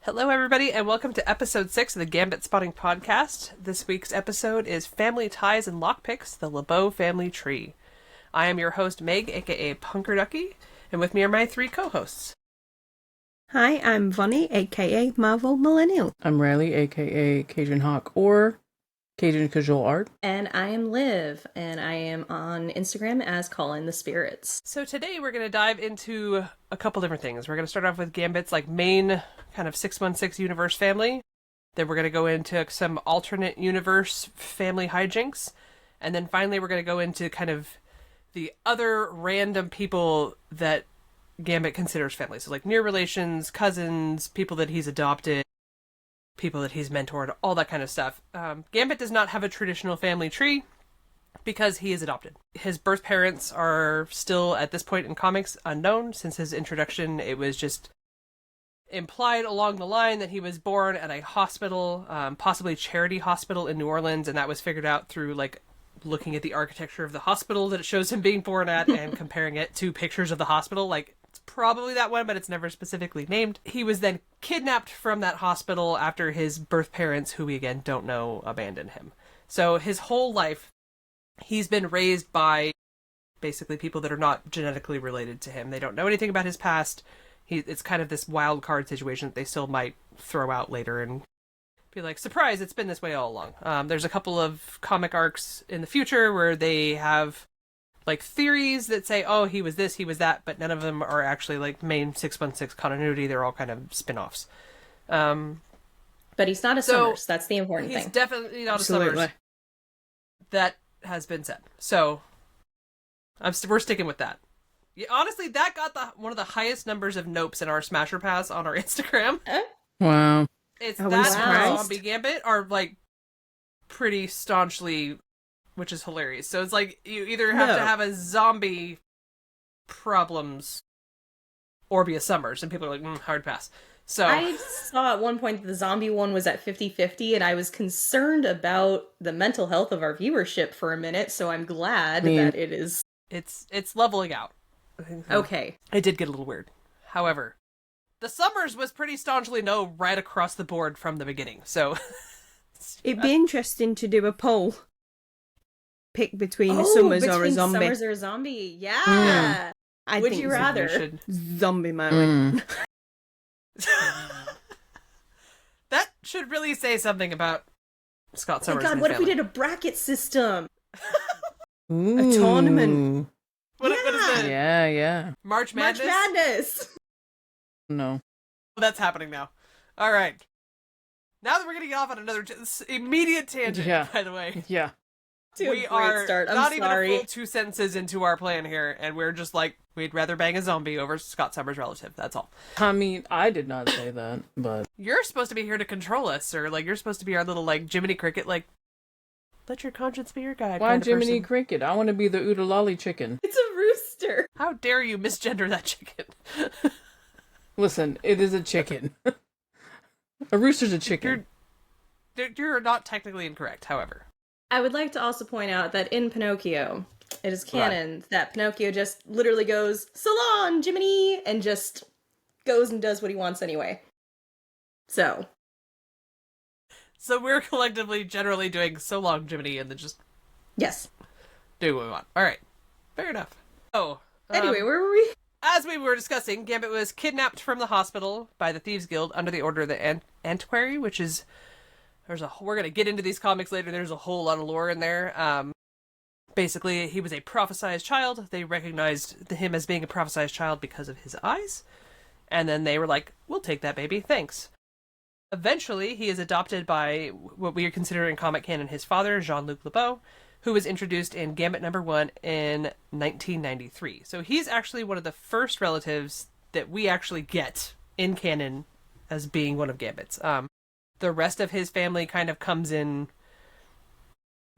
Hello, everybody, and welcome to episode 6 of the Gambit Spotting podcast. This week's episode is Family Ties and Lockpicks, the LeBeau family tree. I am your host, Meg, aka Punker Ducky, and with me are my 3 co-hosts. Hi, I'm Vonnie, aka Marvel Millennial. I'm Riley, aka Cajun Hawk or Cajun Casual Art. And I am Liv, and I am on Instagram as Calling the Spirits. So today we're going to dive into a couple different things. We're going to start off with Gambit's main kind of 616 universe family. Then we're going to go into some alternate universe family hijinks. And then finally we're going to go into kind of the other random people that Gambit considers family. So near relations, cousins, people that he's adopted, people that he's mentored, all that kind of stuff. Gambit does not have a traditional family tree because he is adopted. His birth parents are still, at this point in comics, unknown. Since his introduction, it was just implied along the line that he was born at a hospital, possibly Charity Hospital in New Orleans, and that was figured out through looking at the architecture of the hospital that it shows him being born at and comparing it to pictures of the hospital. It's probably that one, but it's never specifically named. He was then kidnapped from that hospital after his birth parents, who we again don't know, abandoned him. So his whole life, he's been raised by basically people that are not genetically related to him. They don't know anything about his past. It's kind of this wild card situation that they still might throw out later and be like, surprise, it's been this way all along. There's a couple of comic arcs in the future where they have theories that say, oh, he was this, he was that, but none of them are actually main 616 continuity. They're all kind of spin-offs. But he's not a Summers. That's the important thing. He's definitely not Absolutely. a Summers. That has been said. So we're sticking with that. Yeah, honestly, that got one of the highest numbers of nopes in our Smasher Pass on our Instagram. Wow. It's Are we that and surprised? Zombie Gambit are pretty staunchly, which is hilarious. So it's you either have to have a zombie problems or be a Summers, and people are hard pass. So I saw at one point that the zombie one was at 50-50, and I was concerned about the mental health of our viewership for a minute, so I'm glad that it is... it's leveling out. Okay. It did get a little weird. However, the Summers was pretty staunchly no right across the board from the beginning. So It'd be interesting to do a poll. Pick between a Summers or a zombie. Summers or a zombie, yeah. I Would think you rather? should... Zombie might win. That should really say something about Scott Summers. Oh my God, and what his if we family. did a bracket system? A tournament. What is it? Yeah. March Madness? March Madness! No. That's happening now. All right. Now that we're getting off on another immediate tangent, by the way. Yeah. We are start. I'm not sorry. even a full 2 sentences into our plan here, and we're just we'd rather bang a zombie over Scott Summers' relative. That's all. I mean, I did not say that, but... You're supposed to be here to control us, sir. You're supposed to be our little, Jiminy Cricket, let your conscience be your guide. Why kind of Jiminy person. Cricket? I want to be the Oodalali chicken. It's a rooster! How dare you misgender that chicken? Listen, it is a chicken. A rooster's a chicken. You're not technically incorrect, however. I would like to also point out that in Pinocchio, it is canon that Pinocchio just literally goes, "So long, Jiminy!" and just goes and does what he wants anyway. So we're collectively generally doing so long, Jiminy, and then just yes. do what we want. All right. Fair enough. Oh. Anyway, where were we? As we were discussing, Gambit was kidnapped from the hospital by the Thieves Guild under the order of the Antiquary, which is... we're going to get into these comics later. There's a whole lot of lore in there. Basically, he was a prophesized child. They recognized him as being a prophesized child because of his eyes. And then they were like, we'll take that baby, thanks. Eventually, he is adopted by what we are considering in comic canon his father, Jean-Luc LeBeau, who was introduced in Gambit #1 in 1993. So he's actually one of the first relatives that we actually get in canon as being one of Gambit's. The rest of his family kind of comes in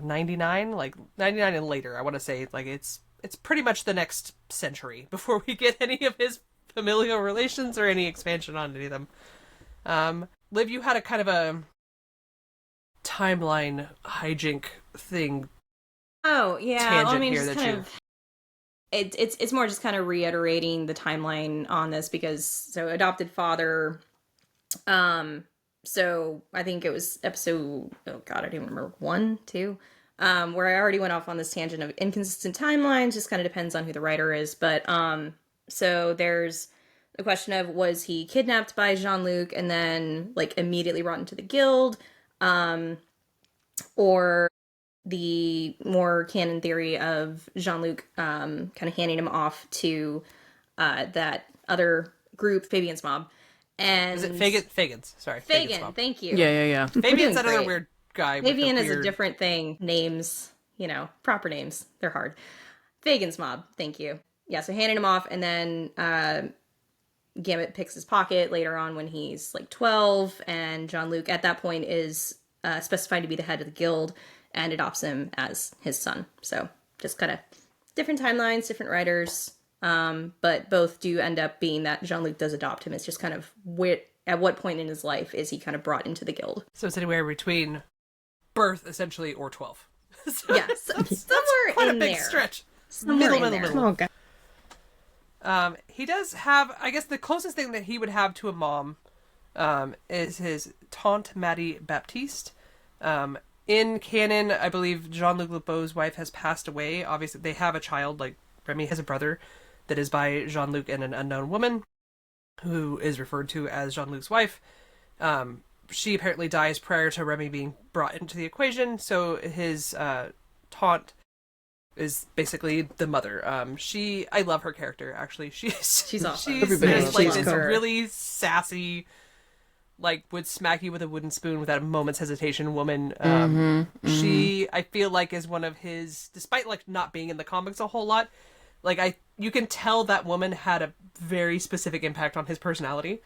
99, 99 and later, I want to say. It's pretty much the next century before we get any of his familial relations or any expansion on any of them. Liv, you had a kind of a timeline hijink thing. Oh, yeah. Well, I mean, here just that kind you... of... It's more just kind of reiterating the timeline on this because, so adopted father So I think it was episode, oh god, I don't even remember, 1, 2, where I already went off on this tangent of inconsistent timelines, just kind of depends on who the writer is. But so there's the question of, was he kidnapped by Jean-Luc and then like immediately brought into the guild? Or the more canon theory of Jean-Luc kind of handing him off to that other group, Fabian's mob. And Is it Fagans? Sorry. Fagan, thank you. Yeah. Fabian's that other great. weird guy. Fabian with is the a weird... different thing. Names, proper names. They're hard. Fagan's mob, thank you. Yeah, so handing him off, and then Gambit picks his pocket later on when he's like 12, and Jean-Luc at that point is specified to be the head of the guild and adopts him as his son. So just kind of different timelines, different writers, but both do end up being that Jean-Luc does adopt him. It's just kind of at what point in his life is he kind of brought into the guild. So it's anywhere between birth, essentially, or 12. So Yeah, that's somewhere quite in a big there. stretch. Somewhere in there. Middle. Oh, God. He does have, I guess the closest thing that he would have to a mom is his Tante Mattie Baptiste. In canon, I believe Jean-Luc LeBeau's wife has passed away. Obviously, they have a child, like Remy has a brother that is by Jean-Luc and an unknown woman who is referred to as Jean-Luc's wife. She apparently dies prior to Remy being brought into the equation, so his taunt is basically the mother. I love her character, actually. She's awesome. She's Everybody this, loves like her. this really sassy, like would smack you with a wooden spoon without a moment's hesitation woman. She, I feel like, is one of his, despite like not being in the comics a whole lot, like you can tell that woman had a very specific impact on his personality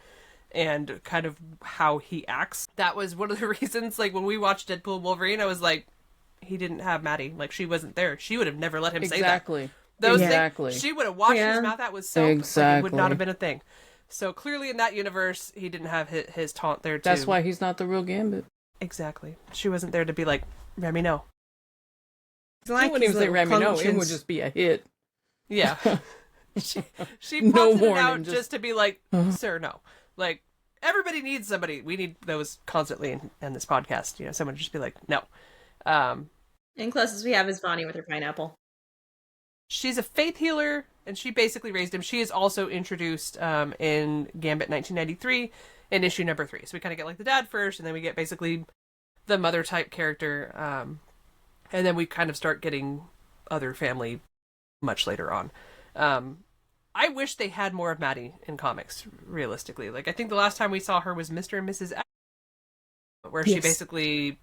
and kind of how he acts. That was one of the reasons, like when we watched Deadpool and Wolverine, I was like, he didn't have Mattie. Like, she wasn't there. She would have never let him say that. Exactly. Those exactly. things, she would have washed Yeah. his mouth out with soap. Exactly. Like, it would not have been a thing. So clearly in that universe, he didn't have his taunt there too. That's why he's not the real Gambit. Exactly. She wasn't there to be like, Remy, no. It's like He wouldn't his even say little Remy, no. It would conscience. just be a hit. Yeah. she No popped it warning, out just- just to be like, sir, no. Like, everybody needs somebody. We need those constantly in this podcast. Someone just be like, no. And closest we have is Vonnie with her pineapple. She's a faith healer, and she basically raised him. She is also introduced in Gambit 1993 in issue number 3. So we kind of get like the dad first, and then we get basically the mother type character, and then we kind of start getting other family much later on. I wish they had more of Mattie in comics, realistically. Like, I think the last time we saw her was Mr. and Mrs. where she Yes. basically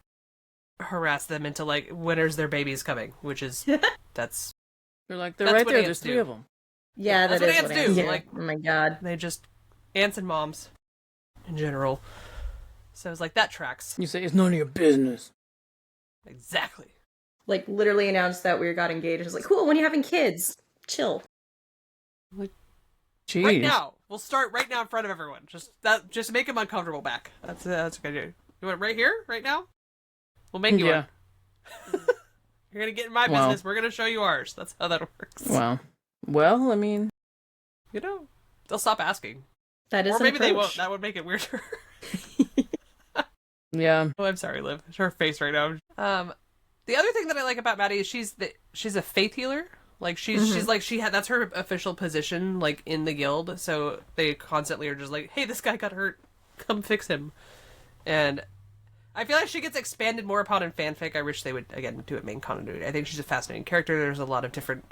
harassed them into like, when is their babies coming? Which is, that's They're like, they're That's right what there. ants There's do. 3 of them. Yeah, That's that what is ants what do. ants do. Like, Oh my god. they just, aunts and moms in general. So it's like, that tracks. You say, it's none of your business. Exactly. Like, literally announced that we got engaged. I was like, cool, when are you having kids? Chill. Jeez. Right now. We'll start right now in front of everyone. Just make them uncomfortable back. That's what I do. You want it right here? Right now? We'll make you Yeah. one. You're going to get in my Wow. business. We're going to show you ours. That's how that works. Wow. Well, I mean, They'll stop asking. That is Or an maybe they approach. won't. That would make it weirder. yeah. Oh, I'm sorry, Liv. It's her face right now. The other thing that I like about Mattie is she's a faith healer. Like she's like that's her official position, like in the guild. So they constantly are just like, hey, this guy got hurt, come fix him. And I feel like she gets expanded more upon in fanfic. I wish they would again do it main continuity. I think she's a fascinating character. There's a lot of different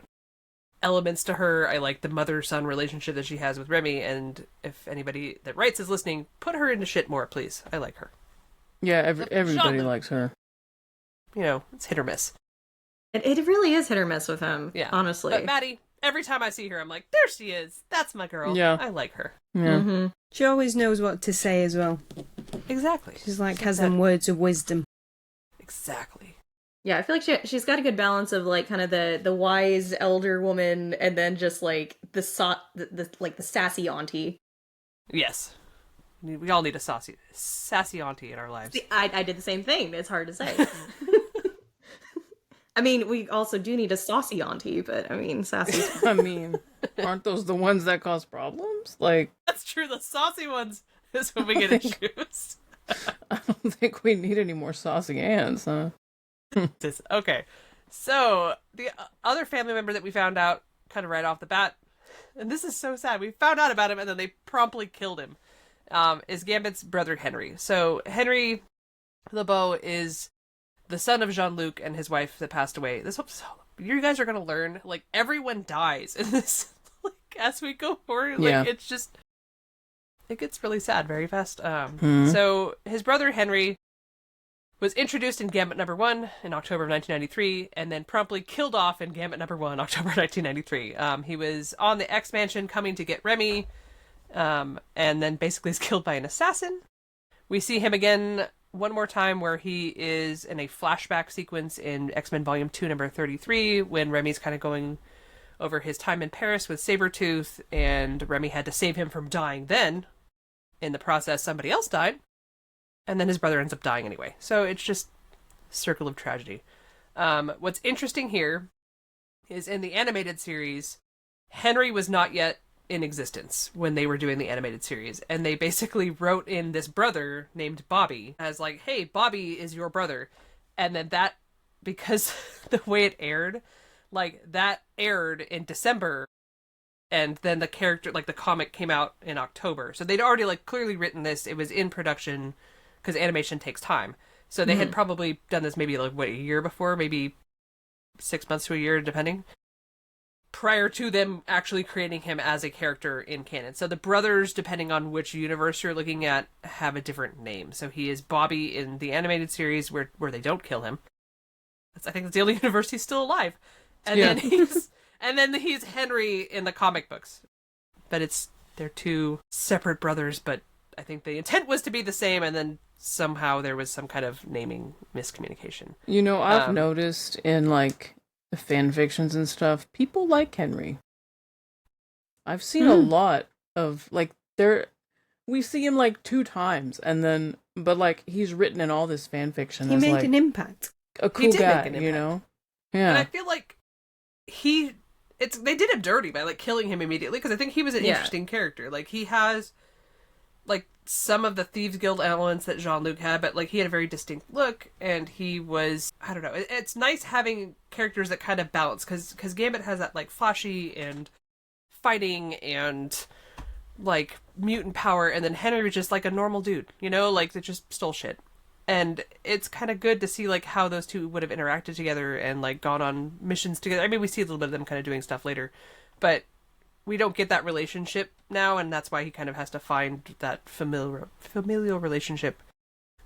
elements to her. I like the mother-son relationship that she has with Remy. And if anybody that writes is listening, put her into shit more, please. I like her. Yeah, everybody Jean-Luc. likes her. It's hit or miss. It really is hit or miss with him, Yeah. honestly. But Mattie, every time I see her, I'm like, there she is. That's my girl. Yeah. I like her. Yeah. Mm-hmm. She always knows what to say as well. Exactly. She's like, has them words of wisdom. Exactly. Yeah, I feel like she's got a good balance of like kind of the wise elder woman and then just like the sassy auntie. Yes. We all need a sassy auntie in our lives. See, I did the same thing. It's hard to say. I mean, we also do need a saucy auntie, but I mean, sassy. I mean, aren't those the ones that cause problems? Like, That's true. The saucy ones is when we get issues. I don't think we need any more saucy hands, huh? Okay, so the other family member that we found out kind of right off the bat, and this is so sad, we found out about him and then they promptly killed him, is Gambit's brother Henri. So Henri LeBeau is the son of Jean-Luc and his wife that passed away. You guys are going to learn, like, everyone dies in this, like, as we go forward. Like, it's just, it gets really sad very fast. So his brother Henri was introduced in Gambit number 1 in October of 1993, and then promptly killed off in Gambit number 1, October 1993. He was on the X Mansion coming to get Remy, and then basically is killed by an assassin. We see him again one more time where he is in a flashback sequence in X-Men Volume 2, number 33, when Remy's kind of going over his time in Paris with Sabretooth, and Remy had to save him from dying then. In the process, somebody else died. And then his brother ends up dying anyway. So it's just circle of tragedy. What's interesting here is in the animated series, Henri was not yet in existence when they were doing the animated series. And they basically wrote in this brother named Bobby as like, hey, Bobby is your brother. And then that, because the way it aired, like that aired in December. And then the character, like the comic came out in October. So they'd already like clearly written this. It was in production. Because animation takes time. So they had probably done this maybe like, what, a year before? Maybe 6 months to a year, depending. Prior to them actually creating him as a character in canon. So the brothers, depending on which universe you're looking at, have a different name. So he is Bobby in the animated series where they don't kill him. I think that's the only universe he's still alive. And then he's Henri in the comic books. But they're two separate brothers, but I think the intent was to be the same, and then somehow there was some kind of naming miscommunication. You know, I've noticed in, like, the fan fictions and stuff, people like Henri. I've seen a lot of, like, we see him, like, 2 times, and then, but, like, he's written in all this fan fiction he as, made like, an impact. a cool guy, you know? Yeah. And I feel like they did him dirty by, like, killing him immediately, because I think he was an interesting character. Like, he has, like, some of the Thieves Guild elements that Jean-Luc had, but, like, he had a very distinct look, and he was, I don't know, it's nice having characters that kind of balance, because Gambit has that, like, flashy and fighting and, like, mutant power, and then Henri was just, like, a normal dude, you know, like, that just stole shit. And it's kind of good to see, like, how those two would have interacted together and, like, gone on missions together. I mean, we see a little bit of them kind of doing stuff later, but we don't get that relationship now, and that's why he kind of has to find that familial relationship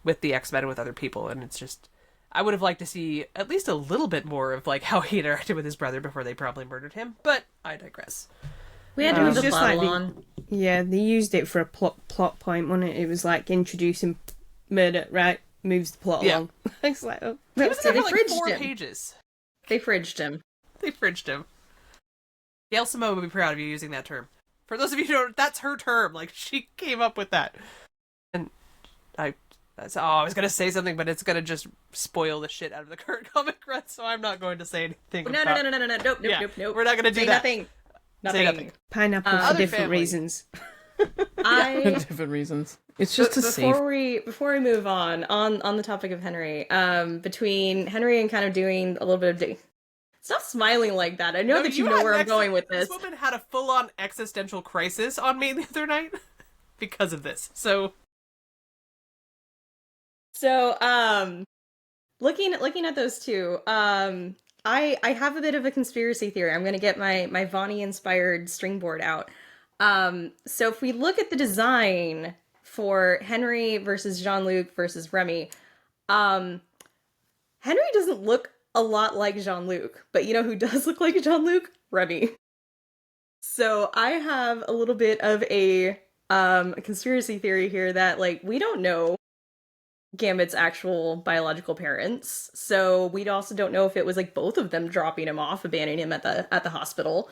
with the X-Men and with other people. And it's just, I would have liked to see at least a little bit more of, like, how he interacted with his brother before they probably murdered him, but I digress. We had to move the just plot like along. Yeah, they used it for a plot point, wasn't it? It was like introducing murder, right? Moves the plot along. It's like, oh, He was there for, like, fridged 4 him. pages. They fridged him. They fridged him. Gail Simone would be proud of you using that term. For those of you who don't, that's her term. Like, she came up with that. And I was going to say something, but it's going to just spoil the shit out of the current comic run, so I'm not going to say anything No. Nope. We're not going to do Say that. Nothing. pineapple for Other different family. reasons. Different reasons. It's just a safe. Before we move on the topic of Henri, between Henri and kind of doing a little bit of stop smiling like that. I know that you know where I'm going with this. This woman had a full-on existential crisis on me the other night because of this. So, looking at those two, I have a bit of a conspiracy theory. I'm gonna get my Vonnie inspired string board out. So if we look at the design for Henri versus Jean-Luc versus Remy, Henri doesn't look a lot like Jean-Luc, but you know who does look like Jean-Luc? Remy. So I have a little bit of a conspiracy theory here that, like, we don't know Gambit's actual biological parents, so we also don't know if it was, like, both of them dropping him off, abandoning him at the hospital.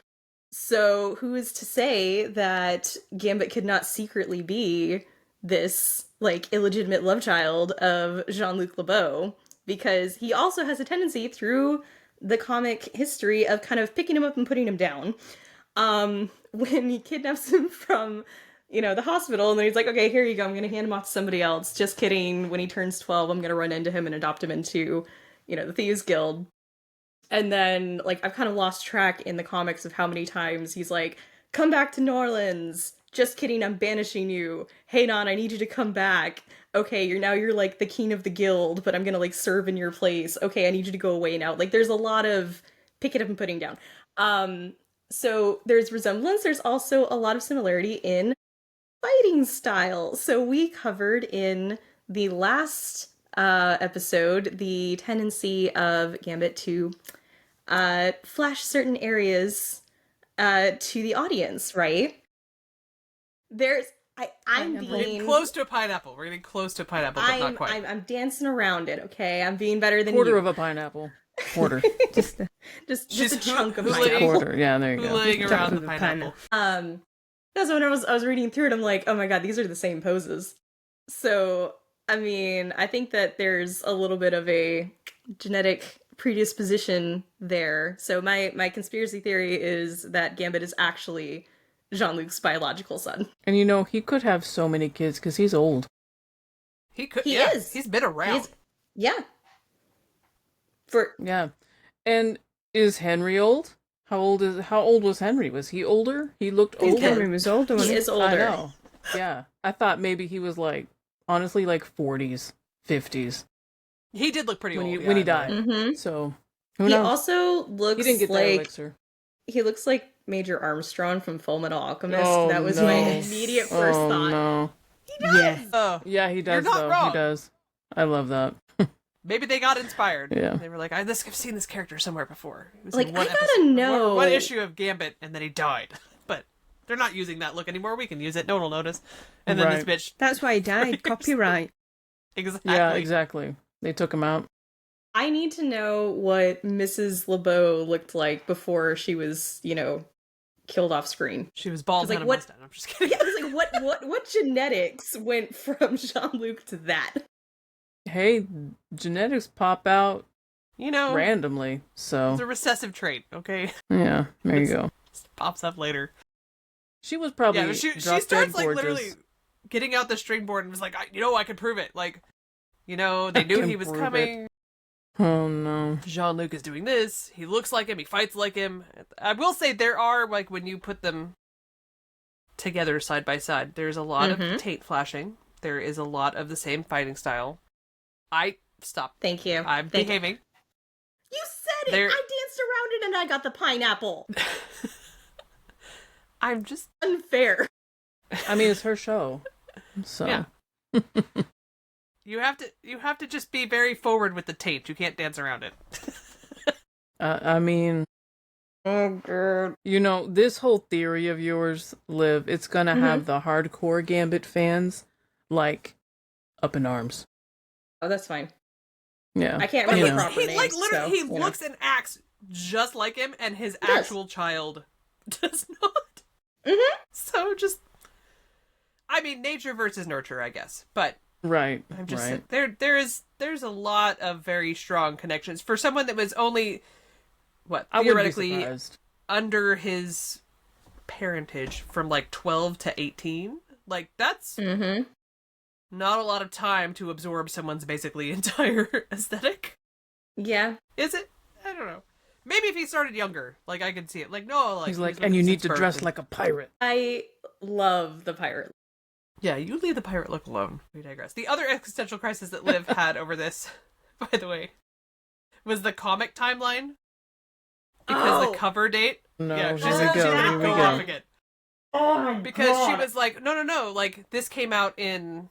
So who is to say that Gambit could not secretly be this, like, illegitimate love child of Jean-Luc LeBeau? Because he also has a tendency through the comic history of kind of picking him up and putting him down. When he kidnaps him from, the hospital, and then he's like, okay, here you go, I'm gonna hand him off to somebody else. Just kidding. When he turns 12, I'm gonna run into him and adopt him into, the Thieves Guild. And then, like, I've kind of lost track in the comics of how many times he's like, come back to New Orleans. Just kidding, I'm banishing you. Hey, Non, I need you to come back. Okay, you're like the king of the guild, but I'm gonna like serve in your place. Okay, I need you to go away now. Like, there's a lot of picking up and putting down. So there's resemblance. There's also a lot of similarity in fighting style. So we covered in the last episode the tendency of Gambit to flash certain areas to the audience, right? I'm We're being getting close to a pineapple. We're getting close to a pineapple, but not quite. I'm dancing around it. Okay, I'm being better than Quarter you. of a pineapple. Quarter. Just just a chunk of hula-ing. pineapple. Quarter. Yeah, there you go. Laying Just around chunk the of pineapple. That's when I was reading through it. I'm like, oh my god, these are the same poses. So I mean, I think that there's a little bit of a genetic predisposition there. So my conspiracy theory is that Gambit is actually Jean-Luc's biological son. And he could have so many kids because he's old. He could. He yeah, is. He's been around. Yeah. Yeah. And is Henri old? How old was Henri? Was he older? He looked older. Henry was older. He is older. I know. Yeah. I thought maybe he was like, honestly, like 40s, 50s He did look pretty when old. he yeah, died. Mm-hmm. So who He knows? also looks He didn't get that like elixir. he looks like Major Armstrong from Fullmetal Alchemist. Oh, That was no. my immediate first Oh, thought. no. Yeah. Oh, Yeah, he does, not though. wrong. He does. I love that. maybe they got inspired. Yeah. They were like, I've seen this character somewhere before. It was Like, in one I gotta episode- know. one issue of Gambit, and then he died. But they're not using that look anymore. We can use it. No one will notice. And then Right. this bitch. That's why he died. Copyright. Exactly. Yeah, exactly. They took him out. I need to know what Mrs. LeBeau looked like before she was, killed off screen. She was bald It's like, and what- mustache. I'm just kidding. Yeah, I was like, what genetics went from Jean-Luc to that? Hey, genetics pop out randomly, It's so a recessive trait, okay? yeah, there you go. Just pops up later. She was probably Yeah, but she drop starts dead like gorgeous. literally getting out the string board and was like, I could prove it. Like, they knew can he was prove coming. Oh no. Jean-Luc is doing this. He looks like him. He fights like him. I will say there are, like, when you put them together side by side, there's a lot of taint flashing. There is a lot of the same fighting style. Stop. Thank you. I'm Thank behaving. You said it! There- I danced around it and I got the pineapple. I'm just Unfair. I mean, it's her show, so Yeah. You have to just be very forward with the taint. You can't dance around it. I mean, Oh, God. this whole theory of yours, Liv, it's gonna have the hardcore Gambit fans like up in arms. Oh, that's fine. Yeah, I can't But remember know. proper he names. like literally so, he you know. looks and acts just like him, and his does. actual child does not. Mhm. So just, I mean, nature versus nurture, I guess. But right, I'm just right. there's a lot of very strong connections for someone that was only I wouldn't be theoretically surprised. under his parentage from like 12 to 18. Like that's Mhm. not a lot of time to absorb someone's basically entire aesthetic. Yeah. Is it? I don't know. Maybe if he started younger, like I could see it. Like no, like He's he like, was with and you him need since to birth dress and- like a pirate. I love the pirate. Yeah, you leave the pirate look alone. We digress. The other existential crisis that Liv had over this, by the way, was the comic timeline. Because the cover date. No, Yeah, here she's we like, go. she Here didn't we go go. off again. Oh my Because she was like, no, like this came out in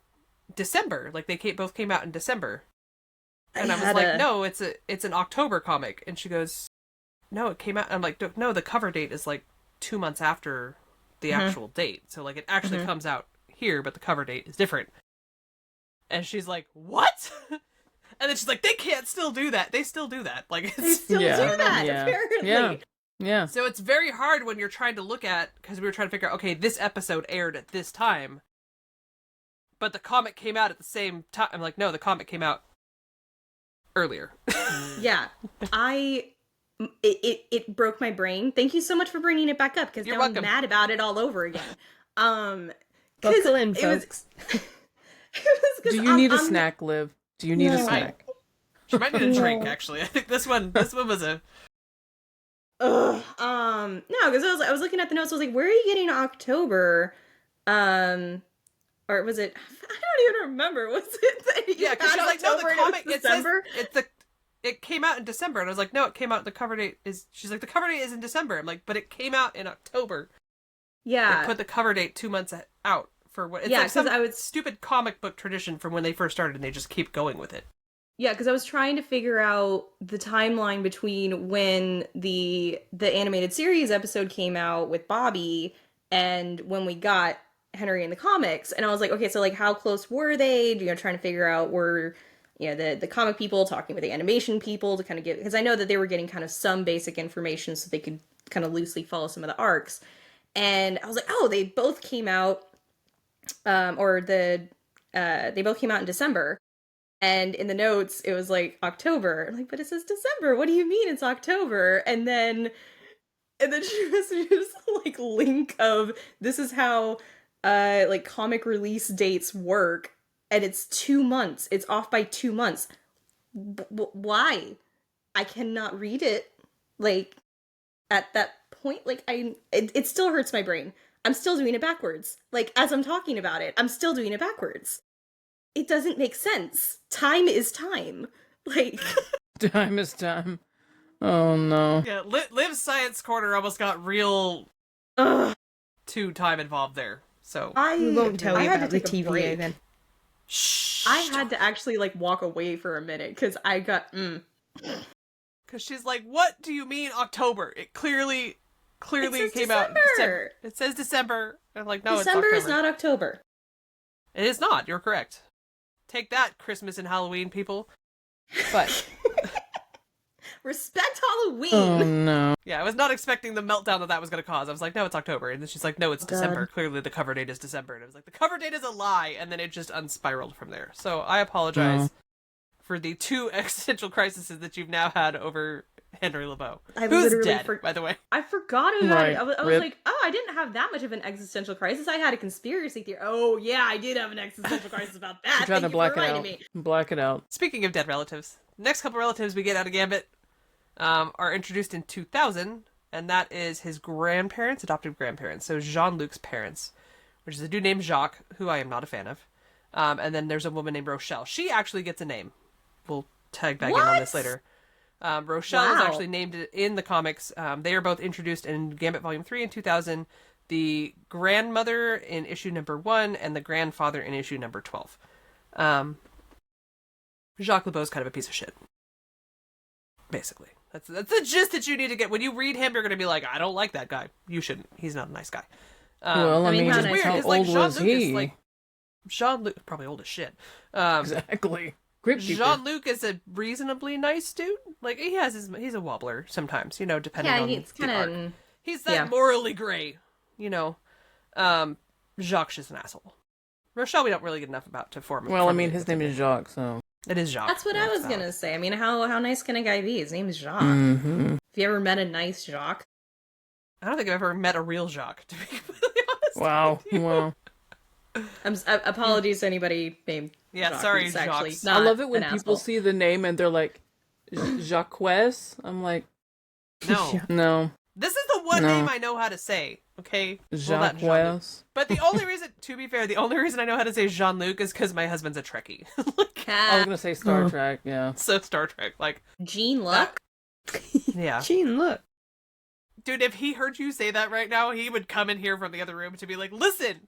December. Like they both came out in December. And I was like, no, it's an October comic. And she goes, no, it came out. I'm like, no, the cover date is like 2 months after the actual date. So like it actually comes out here, but the cover date is different. And she's like, what? And then she's like, they can't still do that. They still do that. Like They it's still Yeah. do that, Yeah. apparently. Yeah. Yeah. so it's very hard when you're trying to look at, because we were trying to figure out, okay, this episode aired at this time, but the comic came out at the same time. I'm like, no, the comic came out earlier. Yeah. It broke my brain. Thank you so much for bringing it back up, because You're now welcome. I'm mad about it all over again. Buckle in, it was- folks. Do you need a snack, Liv? Do you need a No. snack? She might need a drink, actually. I think this one was a... No, because I was looking at the notes. I was like, "Where are you getting October?" Or was it? I don't even remember. Was it? That you Yeah, because had she's like, no, the October and it was comic, it December. says, it came out in December. And I was like, no, it came out, the cover date is, she's like, the cover date is in December. I'm like, but it came out in October. Yeah, They put the cover date 2 months out for what, it's Yeah, like some 'cause I would- stupid comic book tradition from when they first started and they just keep going with it. Yeah, because I was trying to figure out the timeline between when the animated series episode came out with Bobby and when we got Henri in the comics. And I was like, okay, so like how close were they? Trying to figure out were the comic people talking with the animation people to kind of get, because I know that they were getting kind of some basic information so they could kind of loosely follow some of the arcs. And I was like, oh, they both came out, they both came out in December. And in the notes, it was like October. I'm like, but it says December. What do you mean it's October? And then she messages like link of this is how like comic release dates work, and it's 2 months. It's off by 2 months. Why? I cannot read it. Like at that point, like it still hurts my brain. I'm still doing it backwards. Like as I'm talking about it, I'm still doing it backwards. It doesn't make sense. Time is time. Like Time is time. Oh no. Yeah, Liv's Science Corner almost got real ugh. too time involved there. So We won't tell you had about to the take a TVA break. then. shh. I had to actually like walk away for a minute because I got Because she's like, what do you mean October? It clearly It says came out in December. December. It says December. I'm like, no, December it's is October. not October. It is not. You're correct. Take that, Christmas and Halloween people. But Respect Halloween. Oh no. yeah, I was not expecting the meltdown that was going to cause. I was like, no, it's October. And then she's like, no, it's God. December. Clearly the cover date is December. And I was like, the cover date is a lie. And then it just unspiraled from there. So I apologize for the 2 existential crises that you've now had over Henri LeBeau. I Who's literally dead, by the way. I forgot about Right. it. I was Rip. like, oh, I didn't have that much of an existential crisis. I had a conspiracy theory. Oh, yeah, I did have an existential crisis about that. I'm trying to Thank you black for it reminding out. me. Black it out. Speaking of dead relatives, next couple relatives we get out of Gambit are introduced in 2000, and that is his grandparents, adoptive grandparents. So Jean-Luc's parents, which is a dude named Jacques, who I am not a fan of. And then there's a woman named Rochelle. She actually gets a name. We'll tag back in on this later. Rochelle is Wow. actually named in the comics. They are both introduced in Gambit Volume 3 in 2000. The grandmother in issue number 1 and the grandfather in issue number 12. Jacques LeBeau is kind of a piece of shit. Basically. That's the gist that you need to get. When you read him, you're going to be like, I don't like that guy. You shouldn't. He's not a nice guy. Well, I mean, how which is nice weird, how 'cause, like, old was Jean-Luc is, he? like, Jean-Luc, probably old as shit. Exactly. Crypt keeper. Jean-Luc is a reasonably nice dude. Like, he's a wobbler sometimes, depending Yeah, on it's the kind arc. of. He's that yeah. morally gray, Jacques is an asshole. Rochelle we don't really get enough about to form. Well, I formulate mean, his with name him. is Jacques, so. It is Jacques. That's what I That's was valid. gonna say. I mean, how nice can a guy be? His name is Jacques. Mm-hmm. Have you ever met a nice Jacques? I don't think I've ever met a real Jacques, to be completely honest. Wow. with you. Wow. Apologies to anybody named. Yeah, Jacques. sorry, He's actually Jacques. not I love it when an people asshole. see the name and they're like, Jacques? I'm like, No. no. This is the one No. name I know how to say, okay? Well, not Jacques. Jean-Luc. But the only reason, to be fair, the only reason I know how to say Jean-Luc is because my husband's a Trekkie. Like, I was gonna say Star Trek, yeah. so Star Trek. Like, Gene Luck. yeah. Gene, look. Dude, if he heard you say that right now, he would come in here from the other room to be like, listen!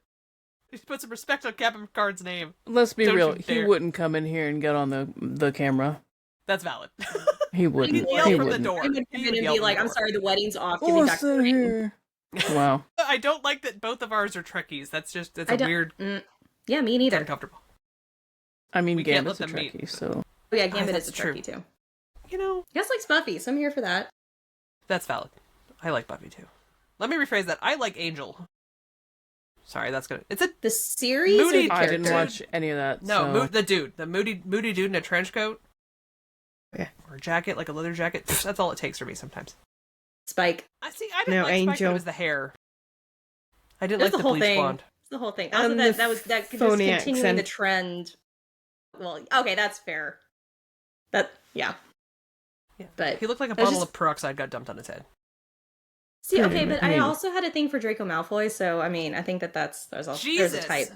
Just put some respect on Captain Picard's name. Let's be Don't real. you He dare. wouldn't come in here and get on the camera. That's valid. He wouldn't. He'd yell He from the wouldn't. door. He would come He in would and yell be from like, the "I'm door. sorry, the wedding's off. Give me Oh, back the sit ring." here. Wow. I don't like that both of ours are Trekkies. That's I a don't- weird, Yeah, me it's neither. uncomfortable. I mean, We can't Gambit's a let them meet. Trekkie, so. Oh, yeah, Gambit that's is a true. Trekkie too. You Guess likes Buffy, so I'm here for that. that's valid. I like Buffy too. Let me rephrase that. I like Angel. Sorry, that's good. It's a The series Moody- or the I didn't character? watch any of that. no, so. the moody dude in a trench coat. Yeah. Or a jacket, like a leather jacket. That's all it takes for me sometimes. Spike. I didn't No, like Spike, but Angel. it was the hair. I didn't It like was the the whole bleach thing. blonde. The the whole thing. And Also, the that was just phony continuing the accent. trend. Well, okay, that's fair. Yeah. But he looked like a I was bottle just- of peroxide got dumped on his head. See, Pretty okay, much. but I also had a thing for Draco Malfoy, so I mean, I think there's a Jesus. type.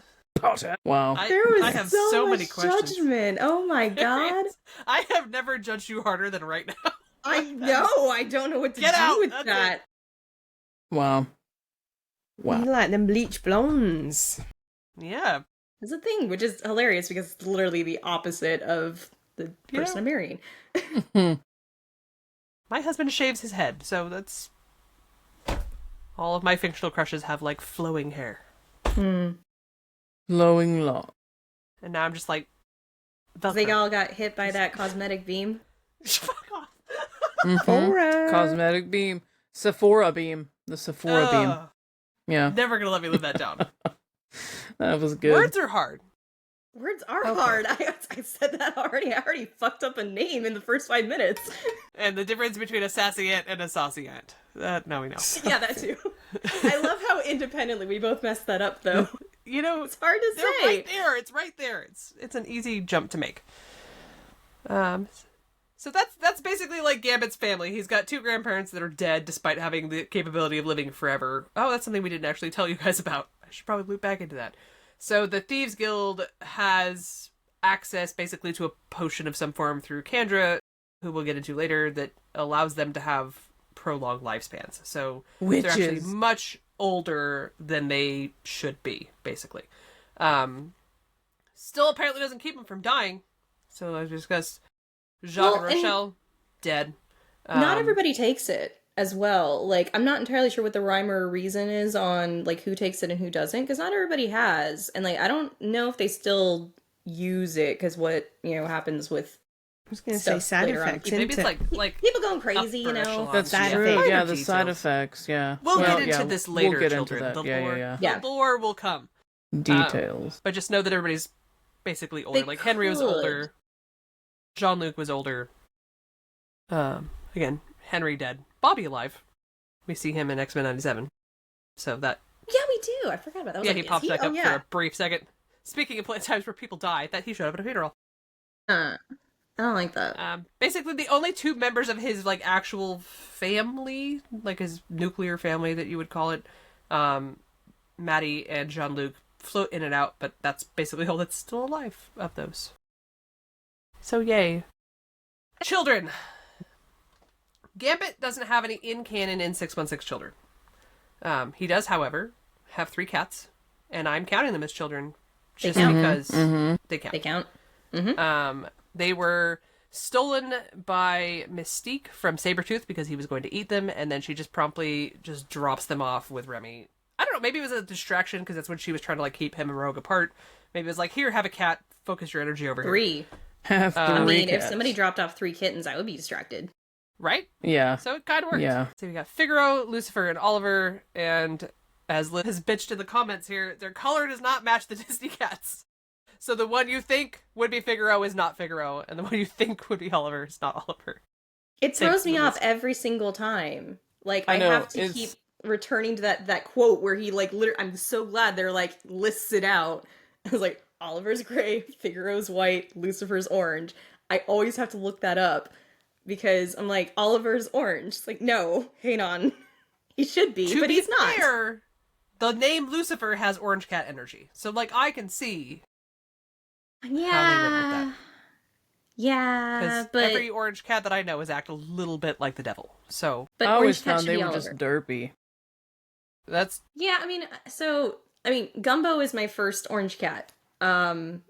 Wow. There was I have so many much questions. judgment. Oh my god. I have never judged you harder than right now. I know. I don't know what to Get do out, with that's that. Wow. You like them bleach blondes. Yeah. It's a thing, which is hilarious because it's literally the opposite of the person I'm marrying. My husband shaves his head, so that's... All of my fictional crushes have, like, flowing hair. Flowing lock. And now I'm just like... They Velcro. all got hit by that cosmetic beam. Fuck off. Aura. Cosmetic beam. Sephora beam. The Sephora beam. Ugh. Yeah. Never gonna let me live that down. That was good. Words are hard. Words are hard. I said that already. I already fucked up a name in the first 5 minutes. And the difference between a sassy ant and a saucy ant. Now we know. Yeah, that too. I love how independently we both messed that up, though. You know, It's hard to they're say. right there. It's right there. It's an easy jump to make. So that's basically like Gambit's family. He's got 2 grandparents that are dead despite having the capability of living forever. Oh, that's something we didn't actually tell you guys about. I should probably loop back into that. So the Thieves Guild has access basically to a potion of some form through Kandra, who we'll get into later, that allows them to have prolonged lifespans. So they're actually Witches. much older than they should be, basically. Still apparently doesn't keep them from dying. So as we discussed, Jacques and Well, and- Rochelle, dead. Not everybody takes it as well. Like, I'm not entirely sure what the rhyme or reason is on, like, who takes it and who doesn't, because not everybody has. And, like, I don't know if they still use it, because what, happens with I was going to say stuff side later on. effects. Maybe it's isn't it? like people going crazy, upper echelon. That's Side true. effects. Yeah, Minor the side details. effects. Yeah. We'll Well, get into yeah, this later, We'll get children. into that. The Yeah, lore, yeah, Yeah. The lore will come. Details. But just know that everybody's basically older. They Like Henri was could. older. Jean-Luc was older. Again, Henri dead. Bobby alive. We see him in X-Men 97. So that... Yeah, we do. I forgot about that. I was Yeah, like, he is pops back Oh, up for yeah. a brief second. Speaking of times where people die, that he showed up at a funeral. I don't like that. Basically, the only 2 members of his like actual family, like his nuclear family that you would call it, Mattie and Jean-Luc, float in and out, but that's basically all that's still alive of those. So yay. Children. Gambit doesn't have any in-canon in 616 children. He does, however, have 3 cats, and I'm counting them as children just count. because they count. They count. They were stolen by Mystique from Sabretooth because he was going to eat them, and then she just promptly just drops them off with Remy. I don't know, maybe it was a distraction because that's when she was trying to like keep him and Rogue apart. Maybe it was like, here, have a cat, focus your energy over here. 3. Have I three mean, if cats. somebody dropped off 3 kittens, I would be distracted. Right? Yeah. So it kind of worked. Yeah. So we got Figaro, Lucifer, and Oliver, and as Liz has bitched in the comments here, their color does not match the Disney cats. So the one you think would be Figaro is not Figaro, and the one you think would be Oliver is not Oliver. It Thanks, throws me Liz. off every single time. Like, I I know, have to it's- keep returning to that quote where he, like, literally, I'm so glad they're, like, lists it out. I was like, Oliver's gray, Figaro's white, Lucifer's orange. I always have to look that up because I'm like, Oliver's orange. It's like, no, hang on. He should be, To but be he's not. fair, the name Lucifer has orange cat energy. So, like, I can see how they went with Yeah. that. Yeah, Because but every orange cat that I know is act a little bit like the devil. So, but I always orange cat found should they be were just Oliver. derpy. that's... Yeah, I mean, Gumbo is my first orange cat. And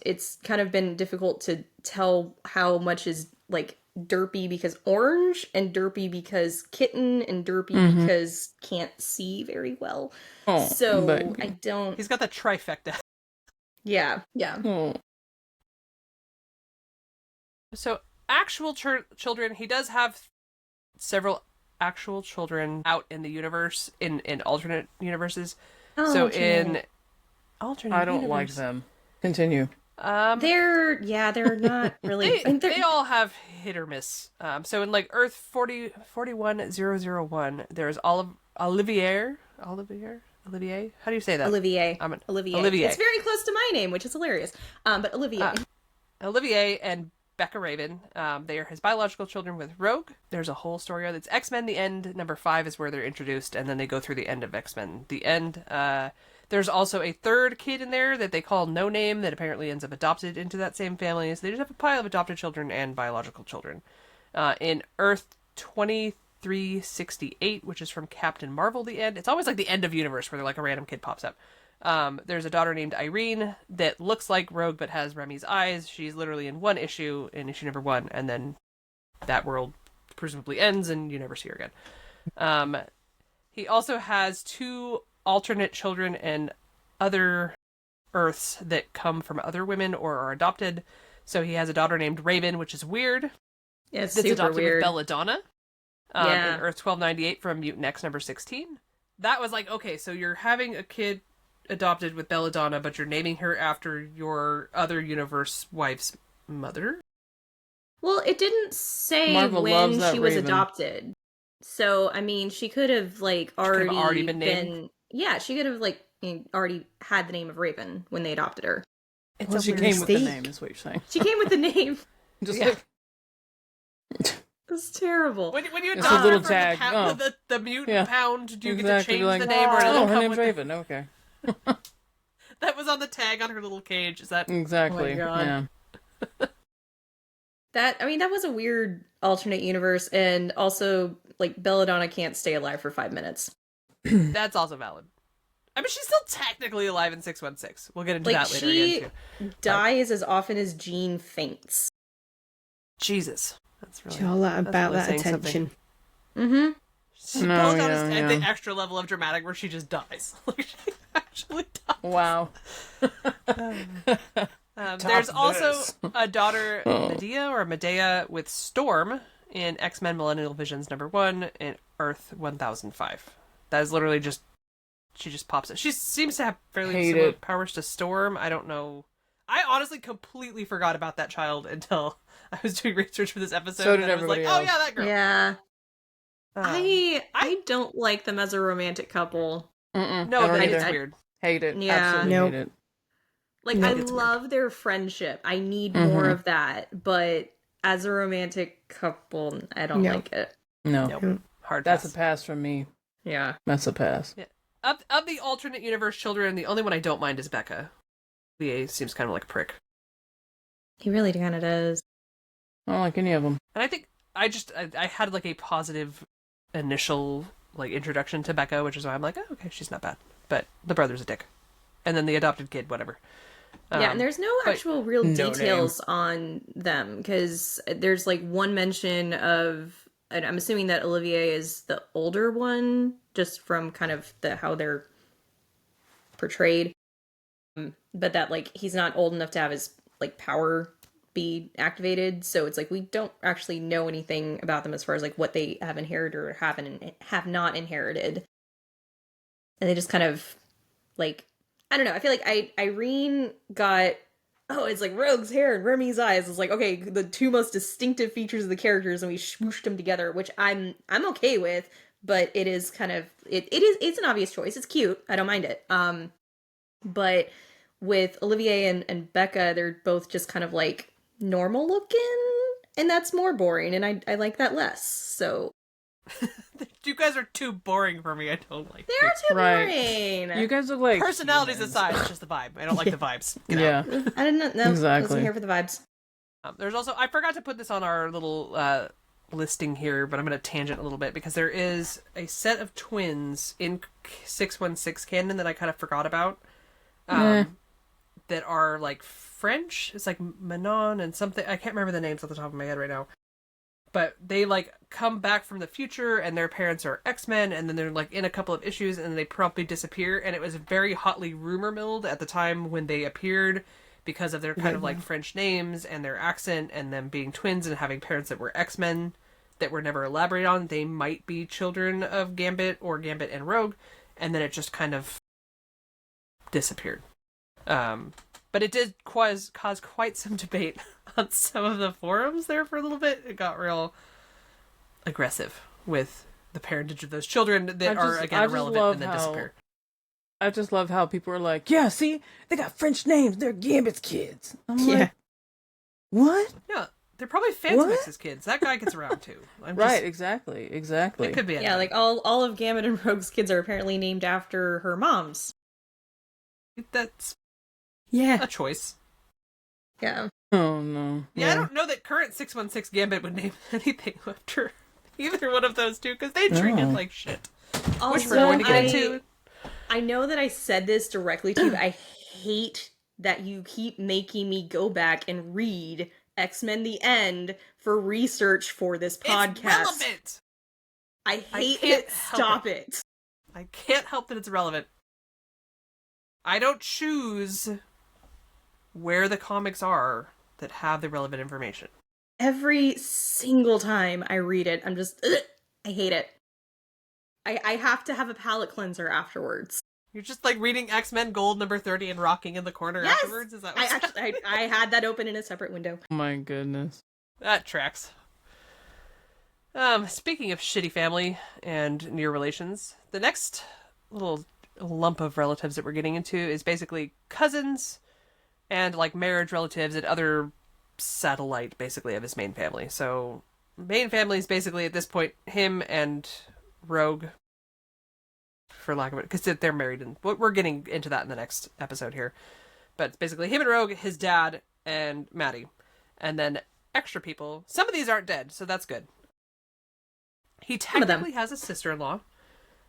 it's kind of been difficult to tell how much is, like, derpy because orange, and derpy because kitten, and derpy because can't see very well. Oh, So, baby. I don't... He's got the trifecta. Yeah. Oh. So, actual children, he does have several actual children out in the universe, in alternate universes. So in alternate I don't like universe, them. Continue. They're not really... they all have hit or miss. So in like Earth 41001, there's Olivier. Olivier? How do you say that? Olivier. I'm Olivier. Olivier. It's very close to my name, which is hilarious. But Olivier. Olivier and Bekka Raven. They are his biological children with Rogue. There's a whole story of it. It's X-Men The End. Number 5 is where they're introduced, and then they go through the end of X-Men The End. There's also a third kid in there that they call No Name that apparently ends up adopted into that same family. So they just have a pile of adopted children and biological children. In Earth 2368, which is from Captain Marvel The End. It's always like the end of universe where like a random kid pops up. There's a daughter named Irene that looks like Rogue but has Remy's eyes. She's literally in one issue, in issue number 1, and then that world presumably ends and you never see her again. He also has 2 alternate children and other Earths that come from other women or are adopted. So he has a daughter named Raven, which is weird. Yeah, it's That's super adopted weird. with Belladonna. Yeah. In Earth 1298 from Mutant X number 16. That was like, okay, so you're having a kid adopted with Belladonna, but you're naming her after your other universe wife's mother? Well, it didn't say Marvel when loves that she was Raven. adopted. So, I mean, she could have, like, already been named? Yeah, she could have, like, already had the name of Raven when they adopted her. It's Well, a she weird came with the mistake. name, is what you're saying. She came with the name. Just Yeah. like, That's terrible. When you It's a adopt little her from tag. the, Oh. the mutant Yeah. pound, do you get exactly, to change like, the name or does it oh, her come name's with Raven. Okay. that was on the tag on her little cage? Is that Exactly. Oh my God. Yeah. That was a weird alternate universe, and also, like, Belladonna can't stay alive for 5 minutes. that's also valid? I mean, she's still technically alive in 616. We'll get into Like, that later she again too. dies as often as Jean faints. Jesus, that's really It's all that that's about really that saying attention. Mm-hmm. She No, pulls out yeah, the yeah. extra level of dramatic where she just dies. Like, she actually dies. Wow. There's also this. a daughter, Oh. Medea, with Storm in X-Men Millennial Visions number 1 in Earth 1005. That is literally just, she just pops it. She seems to have fairly Hate similar it. powers to Storm. I don't know. I honestly completely forgot about that child until I was doing research for this episode. So did and I was like, everybody oh yeah, that girl. Yeah. Um, I don't like them as a romantic couple. Mm-mm, no, I don't that either. is weird. Hate it. Yeah. Absolutely Nope. hate it. Like, No. I It's weird. love their friendship. I need more Mhm. of that. But as a romantic couple, I don't No. like it. No. Nope. Hard That's pass. a pass from me. Yeah. That's a pass. Of the alternate universe children, the only one I don't mind is Bekka. VA seems kind of like a prick. He really kind of does. I don't like any of them. And I think I had like a positive initial like introduction to Bekka, which is why I'm like, oh, okay, she's not bad. But the brother's a dick. And then the adopted kid, whatever. Yeah, and there's no but actual real no details on them, because there's like one mention of, and I'm assuming that Olivier is the older one, just from kind of how they're portrayed. But that, like, he's not old enough to have his like power be activated, so it's like we don't actually know anything about them as far as like what they have inherited or have not inherited. And they just kind of like, I don't know. I feel like Irene got, oh, it's like Rogue's hair and Remy's eyes. It's like, okay, the 2 most distinctive features of the characters, and we swooshed them together, which I'm okay with. But it is kind of it's an obvious choice. It's cute. I don't mind it. But with Olivier and Bekka, they're both just kind of like normal looking, and that's more boring, and I like that less. So you guys are too boring for me. I don't like they're you. too Right. boring. You guys look like Personalities humans. aside, it's just the vibe. I don't like the vibes. Get out. Yeah. I didn't know. Exactly. Wasn't here for the vibes. There's also, I forgot to put this on our little listing here, but I'm going to tangent a little bit because there is a set of twins in 616 canon that I kind of forgot about. That are like French. It's like Manon and something. I can't remember the names off the top of my head right now. But they like come back from the future and their parents are X-Men, and then they're like in a couple of issues and then they promptly disappear, and it was very hotly rumor milled at the time when they appeared because of their kind of like French names and their accent and them being twins and having parents that were X-Men that were never elaborated on. They might be children of Gambit or Gambit and Rogue, and then it just kind of disappeared. But it did cause quite some debate on some of the forums there for a little bit. It got real aggressive with the parentage of those children that are again irrelevant and then disappear. I just love how people are like, yeah, see, they got French names. They're Gambit's kids. I'm Yeah. like, what? Yeah, they're probably Fantomix's kids. That guy gets around too. Right, exactly. It could be. Yeah, like all of Gambit and Rogue's kids are apparently named after her moms. That's Yeah. a choice. Yeah. Oh, no. Yeah, I don't know that current 616 Gambit would name anything after either one of those two, because they treat it like shit. Which Also, we're going to get into. I know that I said this directly to you, but I hate that you keep making me go back and read X-Men The End for research for this podcast. It's relevant! I hate can't it. help Stop it. I can't help that it's relevant. I don't choose where the comics are that have the relevant information. Every single time I read it, I'm just, ugh, I hate it. I have to have a palate cleanser afterwards. You're just like reading X-Men Gold number 30 and rocking in the corner Yes! afterwards? Is that what's I had that open in a separate window. Oh my goodness. That tracks. Speaking of shitty family and near relations, the next little lump of relatives that we're getting into is basically cousins and like marriage relatives and other satellite basically of his main family. So main family is basically at this point him and Rogue, for lack of it, because they're married, and we're getting into that in the next episode here. But it's basically him and Rogue, his dad, and Mattie, and then extra people. Some of these aren't dead, so that's good. He technically has a sister-in-law.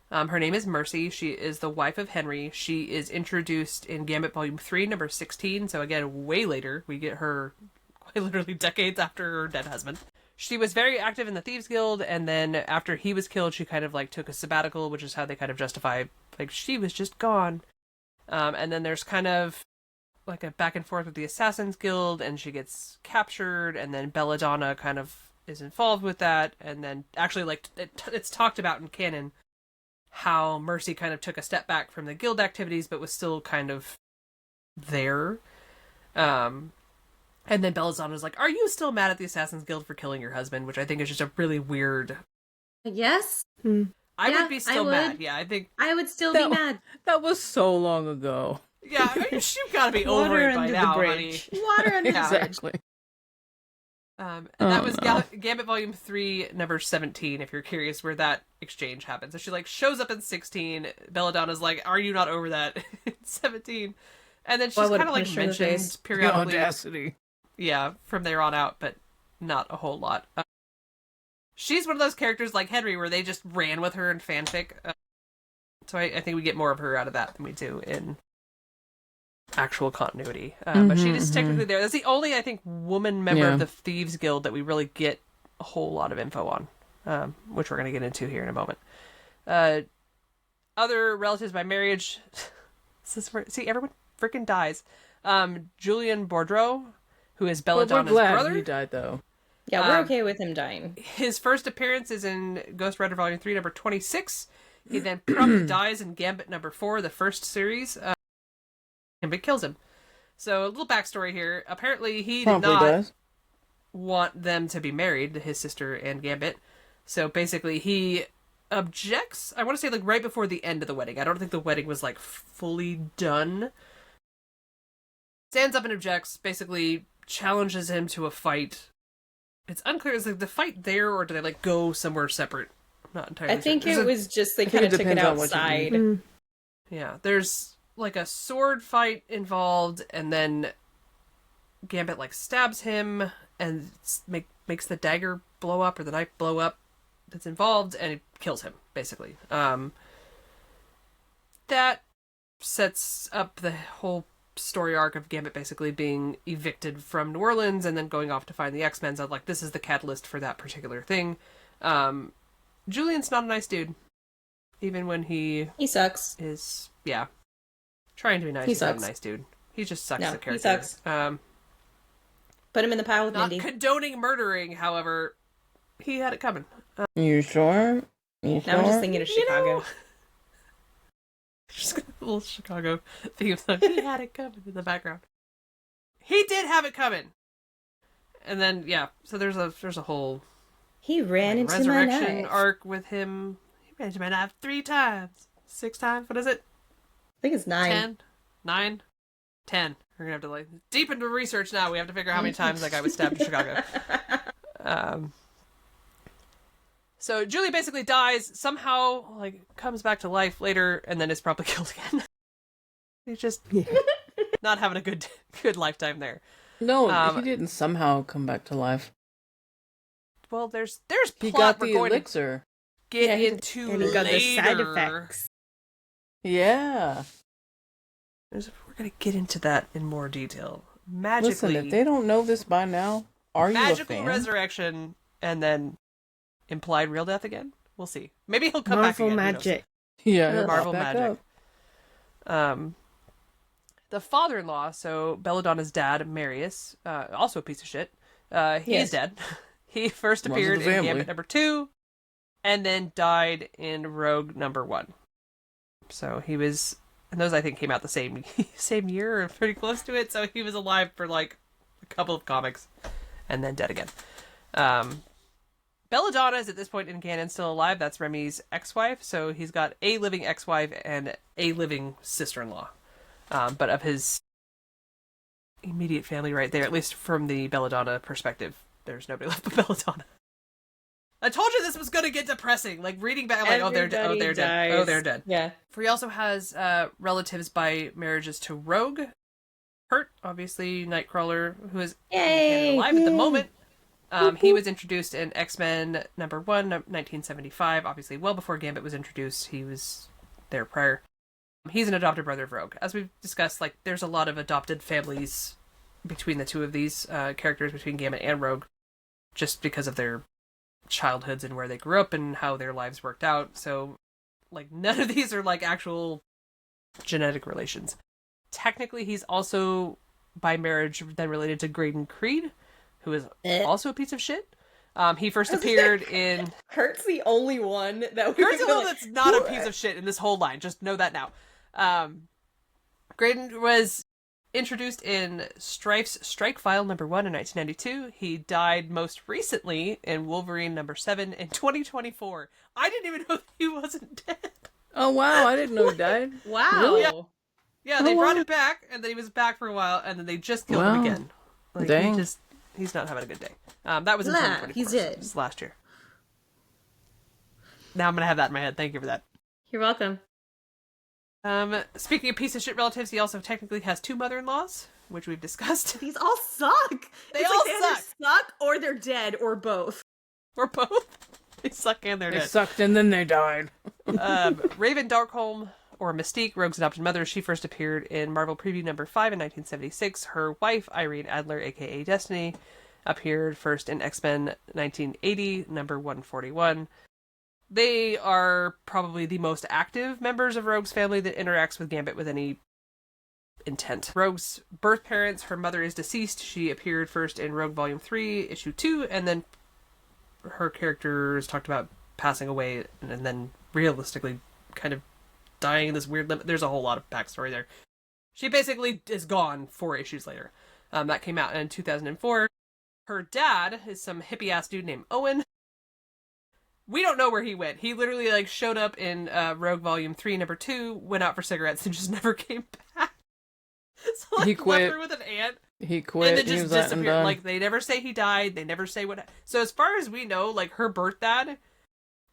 Her name is Mercy. She is the wife of Henri. She is introduced in Gambit Volume 3, number 16. So again, way later. We get her quite literally decades after her dead husband. She was very active in the Thieves Guild, and then after he was killed, she kind of like took a sabbatical, which is how they kind of justify, like, she was just gone. And then there's kind of like a back and forth with the Assassins Guild, and she gets captured, and then Belladonna kind of is involved with that, and then actually like it's talked about in canon how Mercy kind of took a step back from the guild activities, but was still kind of there. And then Belladonna's like, are you still mad at the Assassin's Guild for killing your husband? Which I think is just a really weird... Yes. I would be still mad. Yeah, I think... I would still be mad. That was so long ago. Yeah, I mean, you've got to be over it by now, honey. Water under the bridge. Exactly. And that was Gambit Volume 3, number 17, if you're curious where that exchange happens. So she, like, shows up in 16. Belladonna's like, are you not over that? in 17. And then she's kind of, like, mentioned periodically. The audacity. Yeah, from there on out, but not a whole lot. She's one of those characters like Henri where they just ran with her in fanfic. So I think we get more of her out of that than we do in actual continuity. But she is technically there. That's the only, I think, woman member of the Thieves Guild that we really get a whole lot of info on, which we're going to get into here in a moment. Other relatives by marriage. See, everyone freaking dies. Julian Bourdreau, who is Belladonna's brother. He died, though. Yeah, we're okay with him dying. His first appearance is in Ghost Rider Volume 3, number 26. He then promptly dies in Gambit number 4, the first series. Gambit kills him. So, a little backstory here. Apparently, he did not want them to be married, his sister and Gambit. So, basically, he objects, I want to say, like, right before the end of the wedding. I don't think the wedding was, like, fully done. Stands up and objects, basically challenges him to a fight. It's unclear, is like the fight there, or do they, like, go somewhere separate? I'm not entirely I think sure. it was just, they kind of took it outside. Yeah, there's, like, a sword fight involved, and then Gambit, like, stabs him, and makes the dagger blow up, or the knife blow up that's involved, and it kills him, basically. That sets up the whole story arc of Gambit basically being evicted from New Orleans and then going off to find the X-Men. So, like, this is the catalyst for that particular thing. Julian's not a nice dude. Even when he sucks. Is, yeah. Trying to be nice. He's not a nice dude. He just sucks as a character. He sucks. Put him in the pile with Mindy. Not condoning murdering, however, he had it coming. You sure? Now I'm just thinking of Chicago. Just a little Chicago theme song. He had it coming in the background. He did have it coming. And then, yeah, so there's a whole he ran into resurrection my knife. arc with him. He ran into my knife 3 times. 6 times? What is it? think it's 9. 10? 9? 10. We're gonna have to like deep into research now. We have to figure out how many times that guy was stabbed in Chicago. So Julie basically dies, somehow like comes back to life later, and then is probably killed again. He's just not having a good lifetime there. No, he didn't somehow come back to life. Well, there's He plot got we're the going elixir. to get Yeah, into and he got later. the side effects. Yeah. We're going to get into that in more detail. Magically, Listen, if they don't know this by now, are you a magical fan? resurrection and then implied real death again. We'll see. Maybe he'll come back Marvel again. Who knows? magic. Yeah, he'll Marvel pop back magic. up. The father-in-law, so Belladonna's dad, Marius, also a piece of shit. He is dead. He first Runs appeared the in family. Gambit number 2, and then died in Rogue number 1. So he was, and those I think came out the same year or pretty close to it. So he was alive for like a couple of comics, and then dead again. Belladonna is at this point in canon still alive. That's Remy's ex-wife. So he's got a living ex-wife and a living sister-in-law. But of his immediate family right there, at least from the Belladonna perspective, there's nobody left but Belladonna. I told you this was going to get depressing. Like, reading back, I'm like, oh, they're dead. Oh, they're dead. Oh, they're dead. Yeah. He also has relatives by marriages to Rogue. Hurt, obviously, Nightcrawler, who is alive at the moment. He was introduced in X-Men number 1, 1975. Obviously, well before Gambit was introduced. He was there prior. He's an adopted brother of Rogue. As we've discussed, like, there's a lot of adopted families between the two of these characters, between Gambit and Rogue, just because of their childhoods and where they grew up and how their lives worked out. So, like, none of these are, like, actual genetic relations. Technically, he's also, by marriage, then related to Graydon Creed, who is also a piece of shit. He first appeared in... Kurt's the only one that we Kurt's the one that's not a piece of shit in this whole line. Just know that now. Graydon was introduced in Strife's Strike File number 1 in 1992. He died most recently in Wolverine number 7 in 2024. I didn't even know he wasn't dead. Oh, wow. I didn't know he died. Wow. Really? Yeah, they brought him back, and then he was back for a while, and then they just killed him again. Like, Dang. He's not having a good day. That was in 2024. He's dead. So this is last year. Now I'm going to have that in my head. Thank you for that. You're welcome. Speaking of piece of shit relatives, he also technically has 2 mother-in-laws, which we've discussed. These all suck. They all either suck or they're dead or both. Or both. They suck and they're They dead. sucked and then they died. Raven Darkholm, or Mystique, Rogue's adopted mother, she first appeared in Marvel Preview number 5 in 1976. Her wife, Irene Adler, aka Destiny, appeared first in X-Men 1980, number 141. They are probably the most active members of Rogue's family that interacts with Gambit with any intent. Rogue's birth parents, her mother is deceased. She appeared first in Rogue Volume 3, Issue 2, and then her character is talked about passing away and then realistically kind of dying in this weird limit. There's a whole lot of backstory there. She basically is gone 4 issues later. That came out in 2004. Her dad is some hippie-ass dude named Owen. We don't know where he went. He literally, like, showed up in Rogue Volume 3, number 2, went out for cigarettes, and just never came back. So, like, He quit. left her with an aunt. He quit. And then He just was like, I'm disappeared. done. Like, they never say he died. They never say what... So, as far as we know, like, her birth dad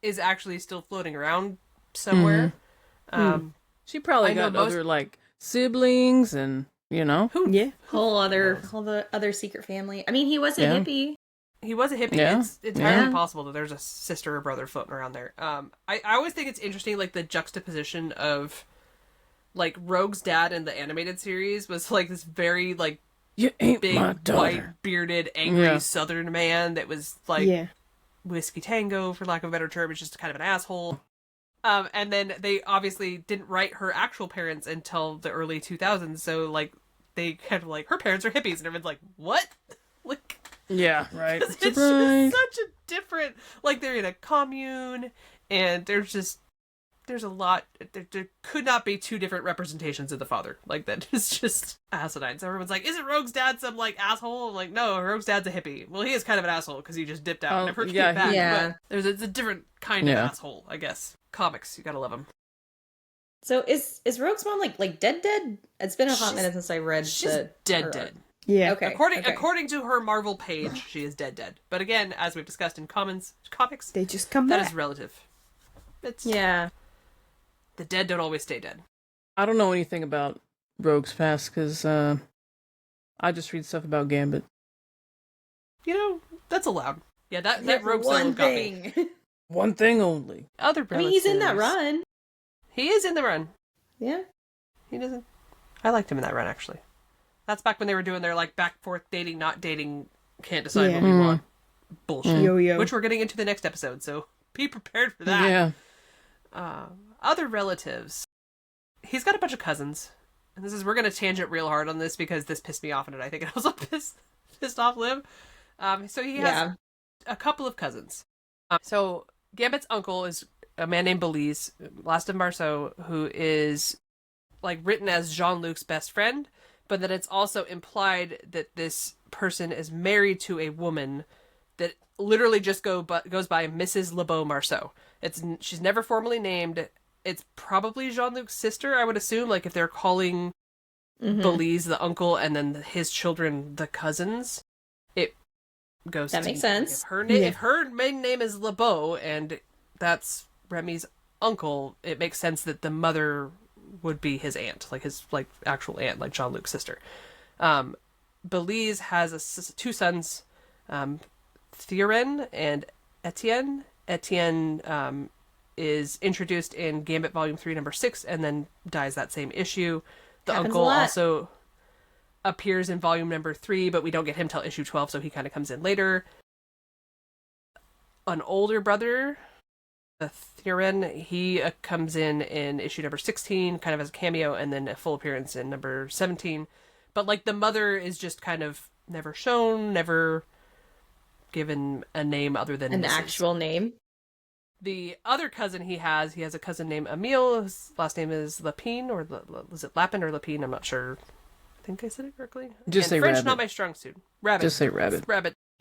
is actually still floating around somewhere. She probably I know got most- other, like, siblings and, you know. Yeah. Whole other secret family. I mean, he was a Yeah. hippie. He was a hippie. Yeah. It's Yeah. entirely possible that there's a sister or brother floating around there. I always think it's interesting, like, the juxtaposition of, like, Rogue's dad in the animated series was, like, this very, like, You ain't big, my daughter. white, bearded, angry Yeah. southern man that was, like, Yeah. whiskey tango, for lack of a better term. It's just kind of an asshole. And then they obviously didn't write her actual parents until the early 2000s, so, like, they kind of, like, her parents are hippies, and everyone's like, what? Like... Yeah, right. It's Surprise. just such a different, like, they're in a commune, and there's a lot, there could not be 2 different representations of the father. Like, that is just asinine. So everyone's like, isn't Rogue's dad some, like, asshole? I'm like, no, Rogue's dad's a hippie. Well, he is kind of an asshole, because he just dipped out and never came yeah, back. yeah. But it's a different kind of asshole, I guess. Comics, you gotta love them. So is Rogue's mom like dead? It's been a hot minute since I read. She's dead. Yeah. Okay. According to her Marvel page, she is dead. But again, as we've discussed in comics, They just come that back. is relative. It's Yeah. the dead don't always stay dead. I don't know anything about Rogue's past because I just read stuff about Gambit. You know, that's allowed. Yeah, that There's Rogue one solo got me. thing. One thing only. Other I mean, he's in that relatives. run. He is in the run. Yeah. He doesn't. I liked him in that run, actually. That's back when they were doing their like back forth dating, not dating, can't decide what we want bullshit. Yo-yo. Which we're getting into the next episode, so be prepared for that. Yeah. Other relatives. He's got a bunch of cousins. And we're going to tangent real hard on this because this pissed me off and I think it also pissed off Liv. So he has a couple of cousins. So Gambit's uncle is a man named Baptise, last of Marceau, who is like written as Jean-Luc's best friend, but that it's also implied that this person is married to a woman that literally just goes by Mrs. LeBeau Marceau. She's never formally named. It's probably Jean-Luc's sister, I would assume, like if they're calling Baptise the uncle and then his children the cousins. It goes That to makes sense. If her maiden name is LeBeau and that's Remy's uncle, it makes sense that the mother would be his aunt, like his like actual aunt, like Jean-Luc's sister. Baptise has two sons, Irene and Etienne. Etienne is introduced in Gambit Volume 3, number 6, and then dies that same issue. The Happens uncle a lot. also appears in Volume number 3, but we don't get him till issue 12, so he kind of comes in later. An older brother, Irene, he comes in issue number 16, kind of as a cameo, and then a full appearance in number 17. But, like, the mother is just kind of never shown, never given a name other than An Mrs. actual name. The other cousin he has a cousin named Emile. His last name is Lapine, or was it Lapin or Lapine? I'm not sure. I think I said it correctly. Just say French, rabbit. not my strong suit. Rabbit. Just say rabbit.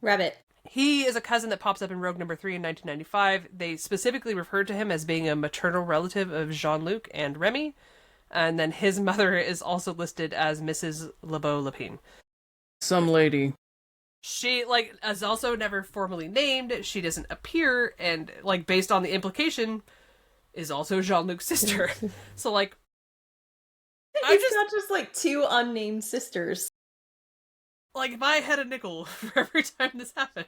Rabbit. He is a cousin that pops up in Rogue number 3 in 1995. They specifically referred to him as being a maternal relative of Jean-Luc and Remy. And then his mother is also listed as Mrs. LeBeau Lapine. Some lady. She, like, is also never formally named. She doesn't appear, and, like, based on the implication, is also Jean-Luc's sister. So, like, It's not just like two unnamed sisters. like, if I had a nickel for every time this happened.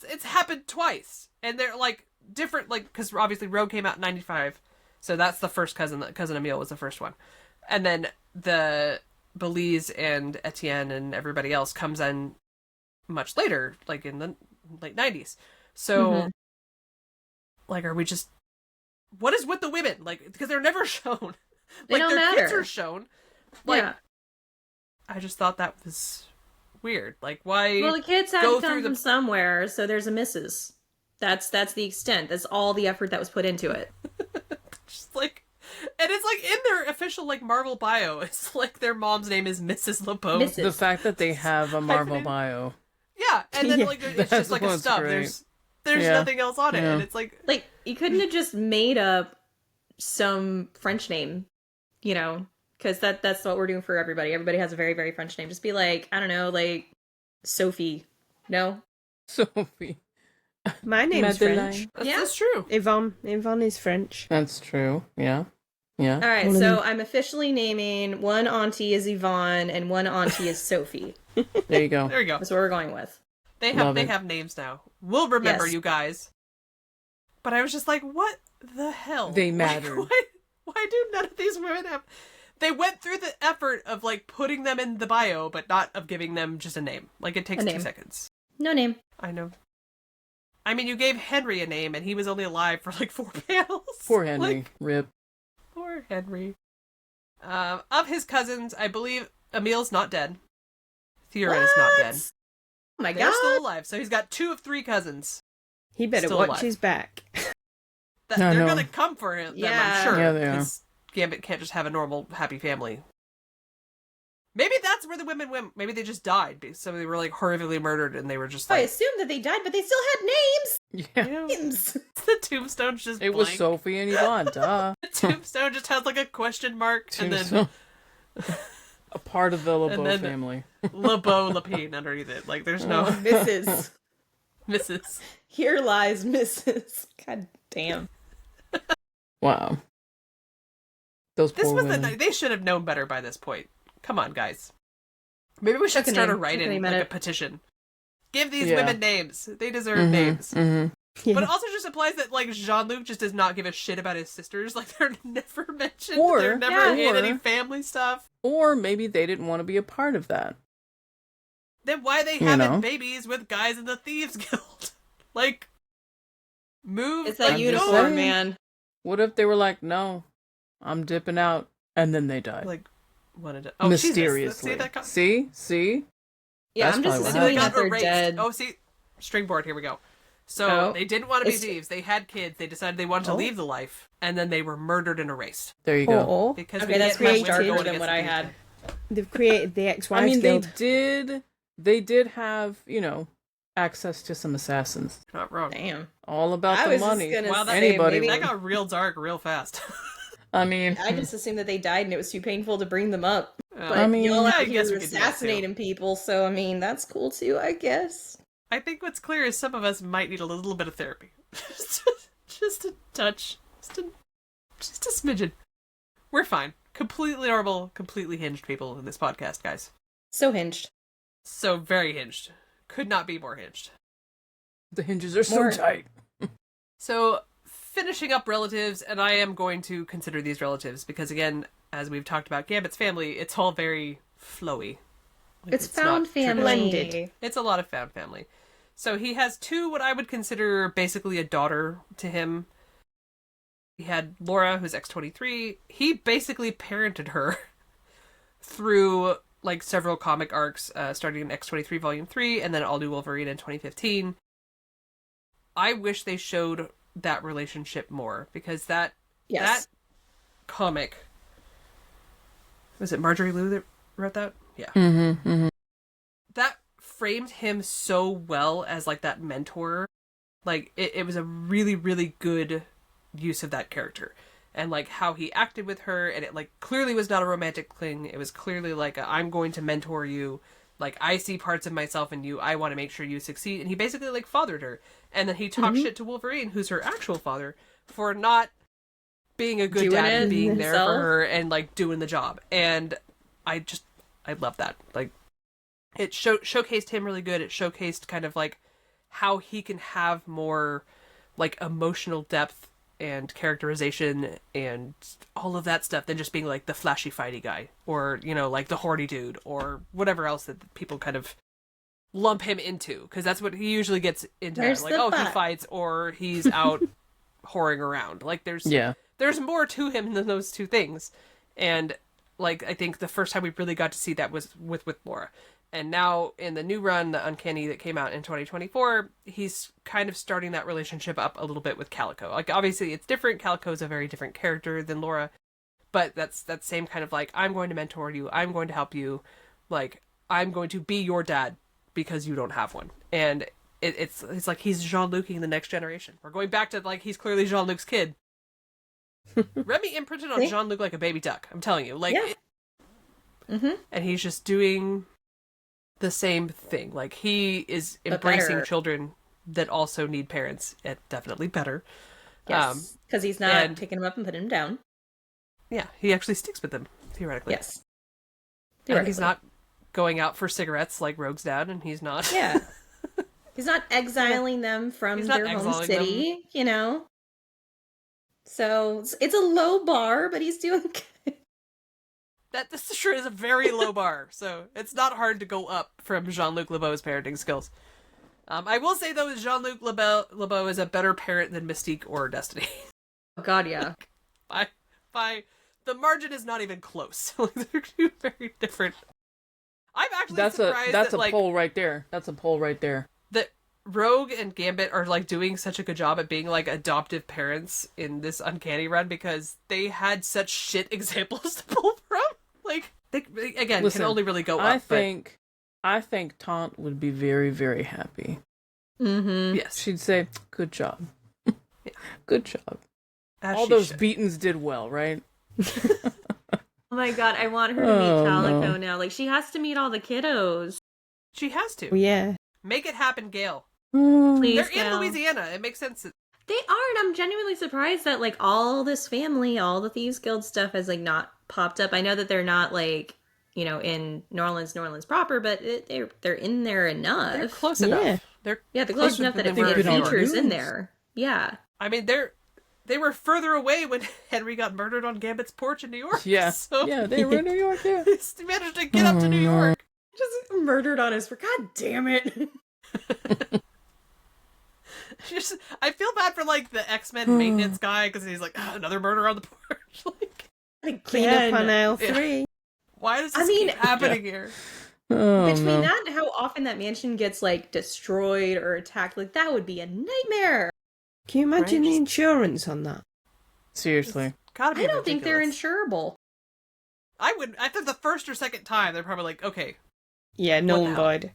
It's happened twice. And they're, like, different, like, because obviously Rogue came out in 95. So that's the first cousin. Cousin Emile was the first one. And then the Baptise and Etienne and everybody else comes in much later, like in the late 90s. So, like, are we just... What is with the women? Like, because they're never shown. They Like, don't their kids matter. are shown. Like, Yeah. I just thought that was weird. Like, why... Well, the kids had go to come through from the- somewhere, so there's a Mrs. That's the extent. That's all the effort that was put into it. Just like... And it's like in their official like Marvel bio, it's like their mom's name is Mrs. LeBeau. Mrs. The fact that they have a Marvel Hyphenated. bio. Yeah, and then Yeah. like it's That's just like a what's stub. great. There's Yeah. nothing else on it, Yeah. and it's like Like, you couldn't have just made up some French name, you know? Because that's what we're doing for everybody. Everybody has a very, very French name. Just be like, I don't know, like, Sophie. No? Sophie. My name's Madeline. French. that's true. Yvonne. Yvonne is French. That's true. Yeah. Yeah. All right, One of so them. I'm officially naming one auntie is Yvonne and one auntie is Sophie. There you go. There you go. That's what we're going with. They have Love it. names now. We'll remember Yes. you guys. But I was just like, what the hell? They Like, mattered. why do none of these women have? They went through the effort of like putting them in the bio, but not of giving them just a name. Like it takes A 2 name. seconds. No name. I know. I mean, you gave Henri a name, and he was only alive for like 4 panels. Poor Henry. Like, Rip. poor Henri. Of his cousins, I believe Emile's not dead. Theora is not dead. Oh my They're god. still alive, so he's got 2 of 3 cousins. He better Still watch alive. his back. That I they're know. gonna come for him. Yeah. Them, I'm sure. Yeah, they are. 'cause Gambit can't just have a normal, happy family. Maybe that's that's where the women went. Maybe they just died. So they were like horrifically murdered, and they were just I like. assumed that they died, but they still had names. Yeah. Names. The tombstone's just. It blank. was Sophie and Yvonne, duh. The tombstone just has like a question mark, Tombstone. and then A part of the LeBeau then- family. LeBeau Lapine underneath it. Like there's no Mrs. Mrs. Here lies Mrs. God damn. Wow. Those This poor was women. they should have known better by this point. Come on, guys. Maybe we should Took a start a name. write-in, Took a like minute. a petition. Give these Yeah. women names. They deserve names. Mhm. But it also just implies that like Jean-Luc just does not give a shit about his sisters. Like they're never mentioned. Or- they're never in or- any family stuff. Or maybe they didn't want to be a part of that. Then why they You having know? babies with guys in the Thieves Guild? Like move. It's that I'm just uniform, saying. man. What if they were like, no, I'm dipping out, and then they died? Like wanted to. Oh, mysteriously. Jesus. See that? See? Yeah, That's I'm just probably what They assuming got that they're erased. dead. Oh, see, stringboard. Here we go. So Oh. they didn't want to be It's- thieves. They had kids. They decided they wanted to Oh. leave the life, and then they were murdered and erased There you go. Or because Okay, we that's didn't much want women darker going than against what the I thieves had. guild. they've created the ex-wives I mean, guild. they did have, access to some assassins. Not wrong. Damn. All about I the was just money. gonna Wow, that, say, Anybody maybe- that got real dark real fast. I mean, I just assumed that they died and it was too painful to bring them up. But I mean, y'all yeah, out I here guess we could do that too. assassinating people, so I mean, that's cool too, I guess. I think what's clear is some of us might need a little bit of therapy. just a touch. Just a smidgen. We're fine. Completely normal, completely hinged people in this podcast, guys. So hinged. So very hinged. Could not be more hinged. the hinges are so More- tight. So, finishing up relatives, and I am going to consider these relatives because, again, as we've talked about Gambit's family, it's all very flowy. Like, It's found not family. Blended. It's a lot of found family. So he has two, what I would consider basically a daughter to him. He had Laura, who's X-23. He basically parented her through like several comic arcs, starting in X-23 Volume 3 and then All New Wolverine in 2015. I wish they showed that relationship more because that Yes. comic, was it Marjorie Liu that wrote that? Yeah. Mm-hmm, mm-hmm. That framed him so well as like that mentor. Like it was a really, really good use of that character and like how he acted with her, and it like clearly was not a romantic thing. It was clearly like I'm going to mentor you. Like I see parts of myself in you. I want to make sure you succeed. And he basically like fathered her. And then he talked shit to Wolverine, who's her actual father, for not being a good Doing dad it and being there himself. for her and like doing the job. And I love that. Like it showcased him really good. It showcased kind of like how he can have more like emotional depth and characterization and all of that stuff than just being like the flashy fighty guy or, you know, like the horny dude or whatever else that people kind of lump him into, because that's what he usually gets into. Where's Like, the oh, he butt? fights or he's out whoring around. Like there's more to him than those two things. And like I think the first time we really got to see that was with Laura. And now in the new run, the Uncanny that came out in 2024, he's kind of starting that relationship up a little bit with Calico. Like obviously it's different. Calico's a very different character than Laura, but that's that same kind of like, I'm going to mentor you, I'm going to help you, like I'm going to be your dad because you don't have one. And it's like he's Jean-Lucing the next generation. We're going back to like he's clearly Jean-Luc's kid. Remy imprinted on See? Jean-Luc like a baby duck. I'm telling you, like, Yeah. and he's just doing the same thing. Like he is But embracing better. children that also need parents. Definitely better. Yes. Because he's not and- picking him up and putting him down. Yeah, he actually sticks with them theoretically. Yes. And he's not going out for cigarettes like Rogue's dad, and he's not. Yeah. He's not exiling them from He's not their home exiling city, you know? So it's a low bar, but he's doing good. This sure is a very low bar, so it's not hard to go up from Jean-Luc LeBeau's parenting skills. I will say though, Jean-Luc LeBeau is a better parent than Mystique or Destiny. Oh, God, yeah. by the margin is not even close. Like, they're two very different. I'm actually That's surprised a that, like, poll right there. That's a poll right there. that Rogue and Gambit are like doing such a good job at being like adoptive parents in this Uncanny run, because they had such shit examples to pull from. Like again, Listen, can only really go up. I think Tante would be very, very happy. Mm-hmm. Yes. She'd say, "Good job, good job." As All she those should. beatings did well, right? Oh my god, I want her to meet Calico no. now. Like, she has to meet all the kiddos. She has to. Yeah. Make it happen, Gail. Please, They're in Gal. Louisiana. It makes sense. They are, and I'm genuinely surprised that, like, all this family, all the Thieves Guild stuff has, like, not popped up. I know that they're not, like, you know, in New Orleans proper, but they're in there enough. They're close enough. They're they're close enough that it They've been on the features in news. there. Yeah. I mean, they were further away when Henri got murdered on Gambit's porch in New York. Yeah, So yeah, they were in New York. Yeah, he managed to get up to New York. Just murdered on his... God damn it. I feel bad for, like, the X-Men maintenance guy, because he's like, another murder on the porch. Like, Clean up on aisle Yeah. 3. why does this keep happening here? oh, Between no. that and how often that mansion gets, like, destroyed or attacked, like, that would be a nightmare. Can you imagine Right? the insurance on that? Seriously, Gotta be I don't think they're ridiculous. insurable. I would, after the first or second time, they're probably like, okay, Yeah, What null the and hell? void.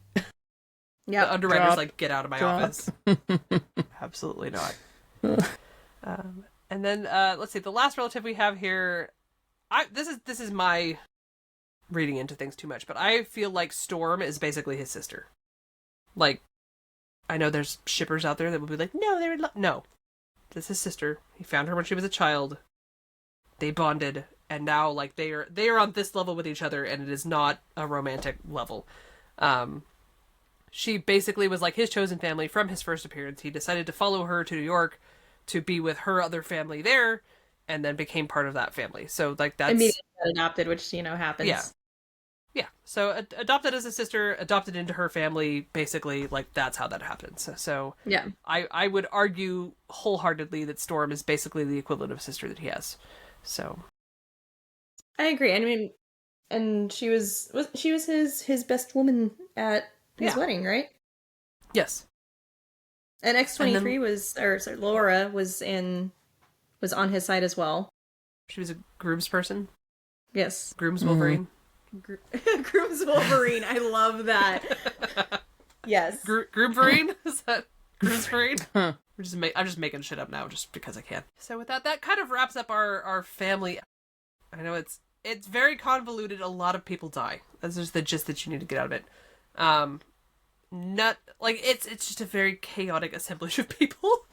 Yeah. the underwriter's Drop. like, get out of my Drop. office. Absolutely not. And then let's see, the last relative we have here. This is my reading into things too much, but I feel like Storm is basically his sister. Like, I know there's shippers out there that will be like, no, they're no, this is his sister. He found her when she was a child. They bonded, and now like they are on this level with each other, and it is not a romantic level. She basically was like his chosen family from his first appearance. He decided to follow her to New York to be with her other family there, and then became part of that family. So like that's Immediately got adopted, which, you know, happens. Yeah. Yeah. So adopted as a sister, adopted into her family, basically like that's how that happens. So Yeah. I would argue wholeheartedly that Storm is basically the equivalent of sister that he has. So I agree. I mean, and she was his best woman at his Yeah. wedding, right? yes. And X-23 And then- was, or sorry, Laura was on his side as well. She was a grooms person. Yes. Grooms Wolverine. Groom's Wolverine. I love that. Yes. Groomverine? Is that Groomsverine? Huh. I'm just making shit up now just because I can. So with that kind of wraps up our family. I know it's very convoluted. A lot of people die. That's just the gist that you need to get out of it. Not like it's just a very chaotic assemblage of people,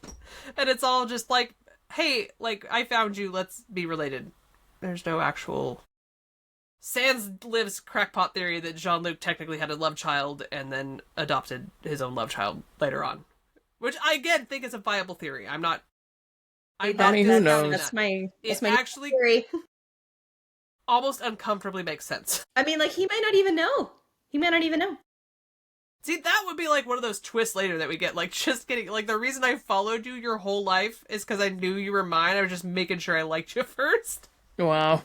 and it's all just like, hey, like I found you, let's be related. There's no actual. Sans lives crackpot theory that Jean-Luc technically had a love child and then adopted his own love child later on, which I again think is a viable theory. I'm not. I mean, who knows? That's my It my actually theory. almost uncomfortably makes sense. I mean, like, he might not even know. See, that would be like one of those twists later that we get. Like, just kidding. Like, the reason I followed you your whole life is because I knew you were mine. I was just making sure I liked you first. Wow.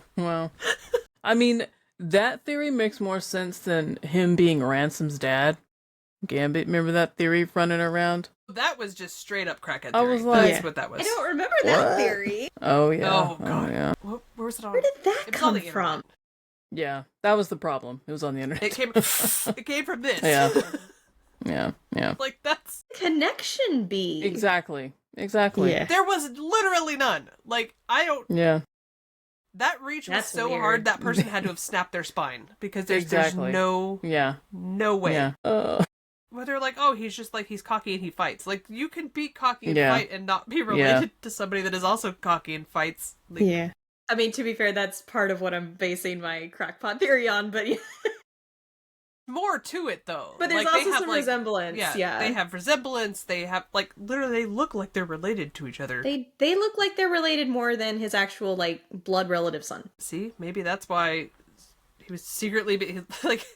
I mean, that theory makes more sense than him being Ransom's dad. Gambit, remember that theory running around? That was just straight up crackhead I theory. was like- That's Yeah. what that was. I don't remember that What? theory. Oh, yeah. Oh, God. yeah. Where was it on? Where did that It was on come the from? internet. Yeah, that was the problem. It was on the internet. It came. It came from this. Yeah. Yeah. Like that's. Connection be? Exactly. Yeah. There was literally none. Like I don't. Yeah. That reach was That's so weird. hard that person had to have snapped their spine because there's Exactly. no Yeah. way. Yeah. Where they're like, oh, he's just like he's cocky and he fights. Like you can be cocky and Yeah. fight and not be related to somebody that is also cocky and fights. Like, Yeah. I mean, to be fair, that's part of what I'm basing my crackpot theory on, but yeah. More to it though. But there's Like, they also have, some like, resemblance. Yeah. They have resemblance. They have like literally they look like they're related to each other. They look like they're related more than his actual, like, blood relative son. See, maybe that's why he was secretly like,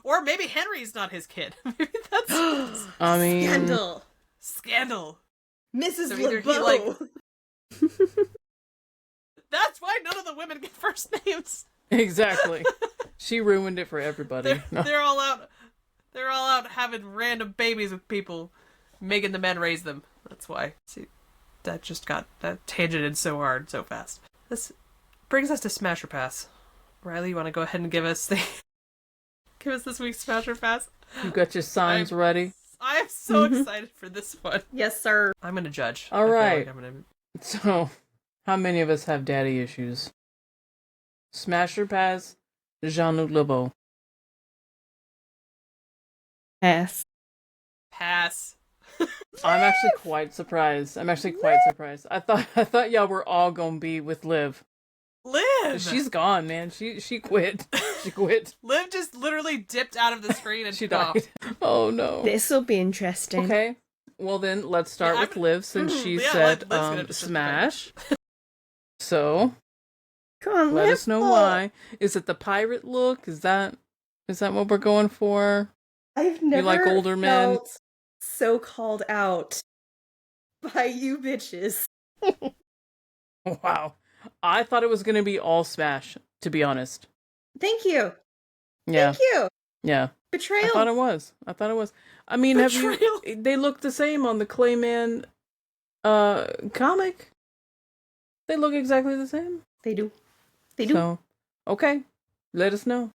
or maybe Henry's not his kid. Maybe that's I mean, Scandal. scandal. Mrs. So either he, LeBeau. That's why none of the women get first names. exactly. She ruined it for everybody. They're all out. They're all out having random babies with people, making the men raise them. That's why. See, that tangented so hard, so fast. This brings us to Smash or Pass. Riley, you want to go ahead and give us this week's Smasher Pass? You got your signs ready? I am so excited for this one. Yes, sir. I'm going to judge. All right. Like So, how many of us have daddy issues? Smasher Pass, Jean-Luc LeBeau. Pass. Pass. I'm actually quite surprised. I thought y'all were all gonna be with Liv. Liv! She's gone, man. She quit. She quit. Liv just literally dipped out of the screen and She stopped. died. Oh no. This'll be interesting. Okay. Well then, let's start with Liv since she said Liv's gonna smash. So, Come on, let Liv. us know why. Is it the pirate look? Is that what we're going for? I've never like older men? felt so called out by you bitches. Wow. I thought it was gonna be all smash, to be honest. Thank you. Yeah. Thank you. Yeah. Betrayal. I thought it was. I mean, they look the same on the Clayman comic. They look exactly the same. They do. They do. So, okay. Let us know.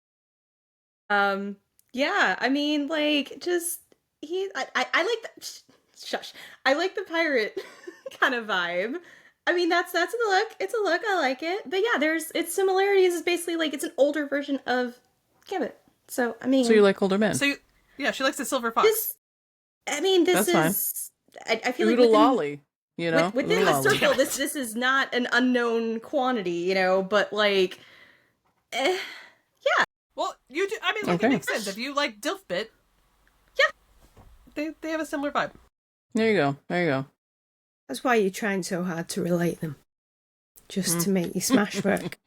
Yeah, I mean, like, just I like the shush. I like the pirate kind of vibe. I mean, that's the look. It's a look. I like it. But yeah, its similarities. Is basically like it's an older version of Gambit. So I mean, So you like older men? So she likes the silver fox. This is. I feel Oodle like lolly, you know, within Oodle the lolly. circle, this is not an unknown quantity, you know. But like, yeah. Well, you do. I mean, like, Okay. it makes sense if you like Dilfbit. Yeah, they have a similar vibe. There you go. That's why you're trying so hard to relate them. Just to make your smash work.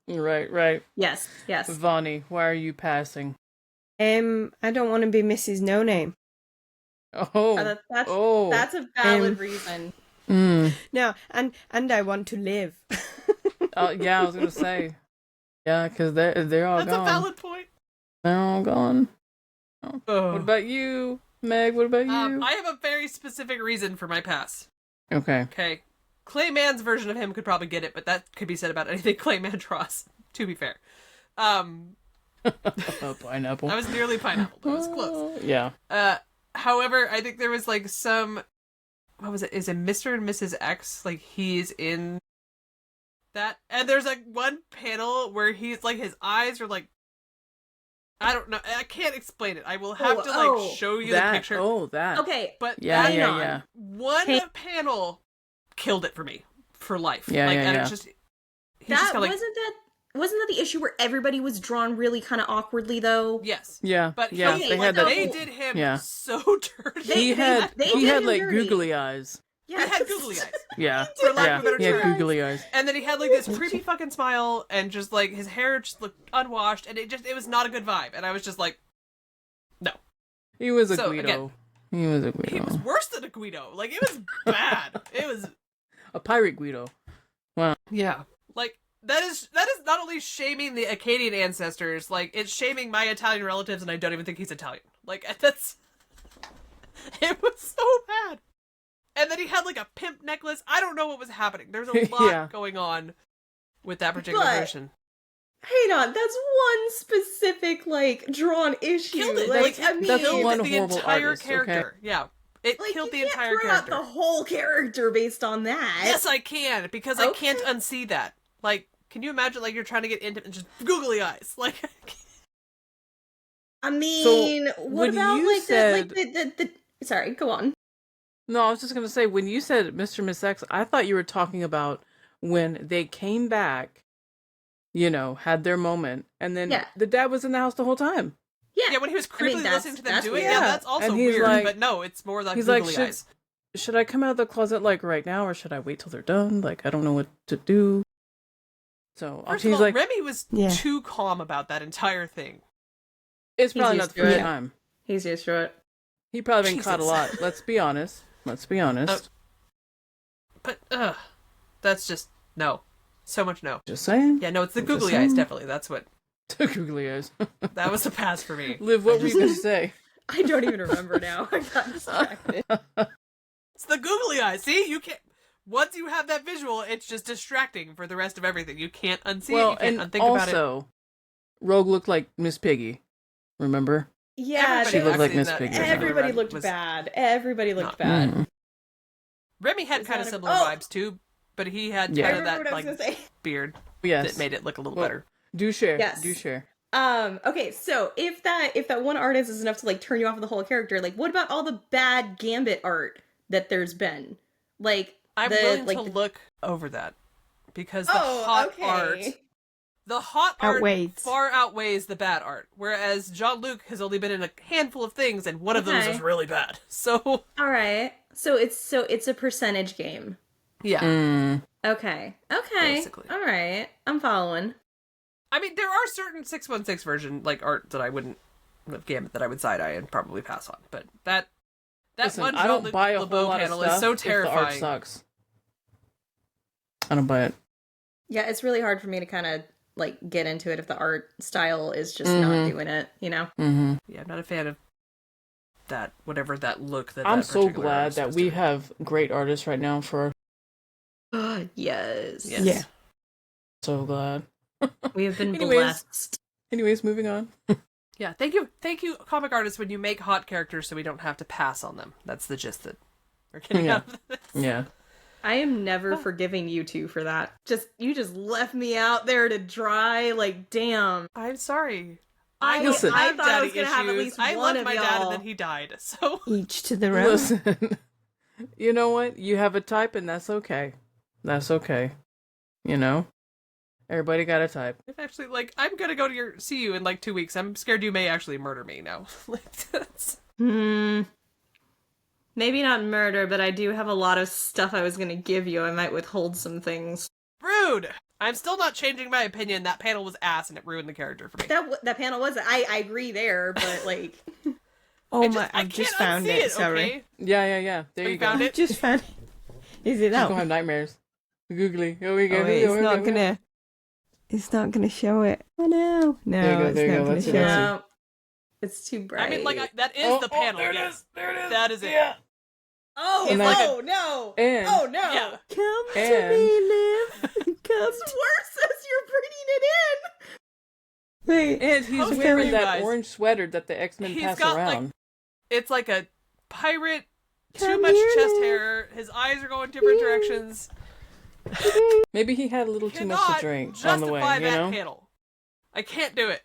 Right. Yes. Vonnie, why are you passing? I don't want to be Mrs. No Name. That's a valid reason. No, and I want to live. Yeah, I was gonna say. Yeah, because they're all That's gone. a valid point. They're all gone. Oh. What about you, Meg? What about you? I have a very specific reason for my pass. Okay. Okay. Clayman's version of him could probably get it, but that could be said about anything Clayman draws, to be fair. Pineapple. I was nearly pineapple, but it was close. Yeah. However, I think there was like some, what was it? Is it Mr. and Mrs. X? Like he's in that, and there's like one panel where he's like his eyes are like, I don't know, I can't explain it. I will have to show you the picture. That. Okay, But Yeah. one panel killed it for me for life. Yeah, and yeah. it's just that wasn't that the issue where everybody was drawn really kind of awkwardly though? Yes. Yeah. But yeah, they had that. They did him so dirty. He had him like dirty. googly eyes. Yeah, He had googly eyes. Yeah. For lack of a better He had term. googly eyes. And then he had like this creepy fucking smile, and just like his hair just looked unwashed, and it was not a good vibe. And I was just like, no. He was a So, Guido. again, He was a Guido. He was worse than a Guido. Like it was bad. It was a pirate Guido. Wow. Yeah. Like that is not only shaming the Akkadian ancestors, like it's shaming my Italian relatives, and I don't even think he's Italian. Like that's it was so bad. And then he had like a pimp necklace. I don't know what was happening. There's a lot going on with that particular version. Hang on, that's one specific like drawn issue. Killed it. Like, I mean, that's killed one the horrible entire artist, character. okay? Yeah. It like, killed the you can't entire throw out character. the whole character based on that. Yes, I can, because I can't unsee that. Like, can you imagine like you're trying to get into and just googly eyes? Like I mean, what when about you like said- the sorry, go on. No, I was just gonna say, when you said Mr. Miss X, I thought you were talking about when they came back, you know, had their moment, and then the dad was in the house the whole time. Yeah, when he was creepily listening to them do it, weird. yeah, that's also And he's weird. like- but no, it's more like he's googly like, eyes. Should I come out of the closet like right now, or should I wait till they're done? Like, I don't know what to do. So First he's of all, like, Remy was too calm about that entire thing. it's probably He's not the used to first it. time. He's used to it. He probably been caught a Jesus. lot. Let's be honest. But that's just no. So much no. Just saying. Yeah, no, it's the I'm just googly eyes, saying. definitely. That's what Googly eyes. that was a pass for me. Liv, what were you gonna say? I don't even remember now. I got distracted. It's the googly eyes. See, you can't. once you have that visual, it's just distracting for the rest of everything. You can't unsee Well, it. You can't and unthink about it. also, Rogue looked like Miss Piggy. Remember? Yeah, She looked like Miss Piggy. everybody looked bad. Everybody looked bad. Mhm. Remy had kind of similar vibes too, but he had kind of that like beard that made it look a little better. Do share. Yes. Do share. Okay, so if that one artist is enough to like turn you off of the whole character, like what about all the bad Gambit art that there's been? Like I'm willing to look over that because the hot art far outweighs the bad art. Whereas Jean-Luc has only been in a handful of things, and one of those is really bad. So all right, so it's a percentage game. Yeah. Okay. Basically. All right, I'm following. I mean, there are certain 616 version like art that I wouldn't of Gambit that I would side eye and probably pass on, but that Listen, one I don't buy a LeBeau whole lot of panel stuff is so if the terrifying. art sucks. I don't buy it. Yeah, it's really hard for me to kind of like get into it if the art style is just not doing it, you know? Mm-hmm. Yeah, I'm not a fan of that, whatever that look that I'm that so particular glad artist that was we doing. have great artists right now for Yes. Yeah. so glad. We have been Anyways. blessed. Anyways, moving on. Yeah, thank you, comic artists, when you make hot characters so we don't have to pass on them. That's the gist that we're getting out of this. Yeah. I am never forgiving you two for that. You just left me out there to dry. Like, damn. I'm sorry. I Listen. thought I daddy was gonna have at least I one loved of my y'all. dad and then he died. So Each to their own. Listen, you know what? You have a type, and that's okay. That's okay. You know, everybody got a type. if actually, like, I'm gonna go to see you in like 2 weeks. I'm scared you may actually murder me now. Like, that's... Maybe not murder, but I do have a lot of stuff I was gonna give you. I might withhold some things. Rude. I'm still not changing my opinion. That panel was ass and it ruined the character for me. That panel was. I agree there, but like. Oh I I just can't found unsee it. Sorry. Okay? Yeah. There you go. Found it? Just found it. Is it She's out? gonna have nightmares. Googly. Here we go. Oh, wait, it's not gonna. It's not gonna show it. Oh no! No, There you go, it's there you not go, gonna let's see, show let's it. see. No, it's too bright. I mean, like, that is the panel. There it yes. is. There it is. That is it. Yeah. Oh, It's no, like no. And- Oh, no. Yeah. Come And- to me, Liv. Come It's worse as you're bringing it in. Wait. And he's Post wearing you that guys. orange sweater that the X-Men He's pass got, around. like, it's like a pirate, too Come much here, chest Liv. hair. His eyes are going different directions. Maybe he had a little too much Cannot to drink justify on the way, you that know? panel. I can't do it.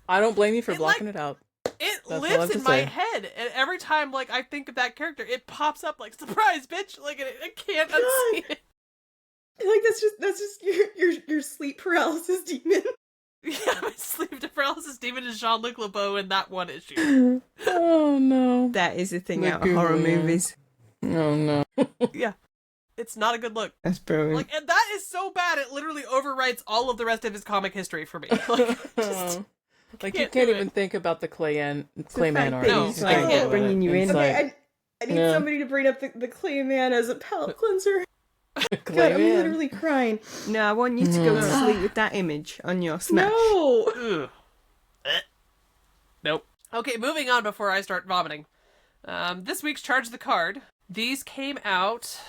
I don't blame you for It, blocking it out. It all I lives have in to my say. head, and every time like I think of that character, it pops up like surprise, bitch! Like I can't unsee it. Like, that's just your sleep paralysis demon. Yeah, my sleep paralysis demon is Jean-Luc LeBeau in that one issue. Oh no. That is the thing The out of horror Googly, yeah. movies. Oh no. Yeah, it's not a good look. That's brilliant. Like, and that is so bad, it literally overwrites all of the rest of his comic history for me. Like, just, Like you can't can't do even it. think about the Clayman fact art. that No, he's I like can't. bringing you in. It's like, Okay, I need yeah. somebody to bring up the Clayman as a palate cleanser. God, I'm Clayman. literally crying. No, I want you to go to sleep with that image on your Smash. No! ugh. Nope. Okay, moving on before I start vomiting. This week's Charge the Card. These came out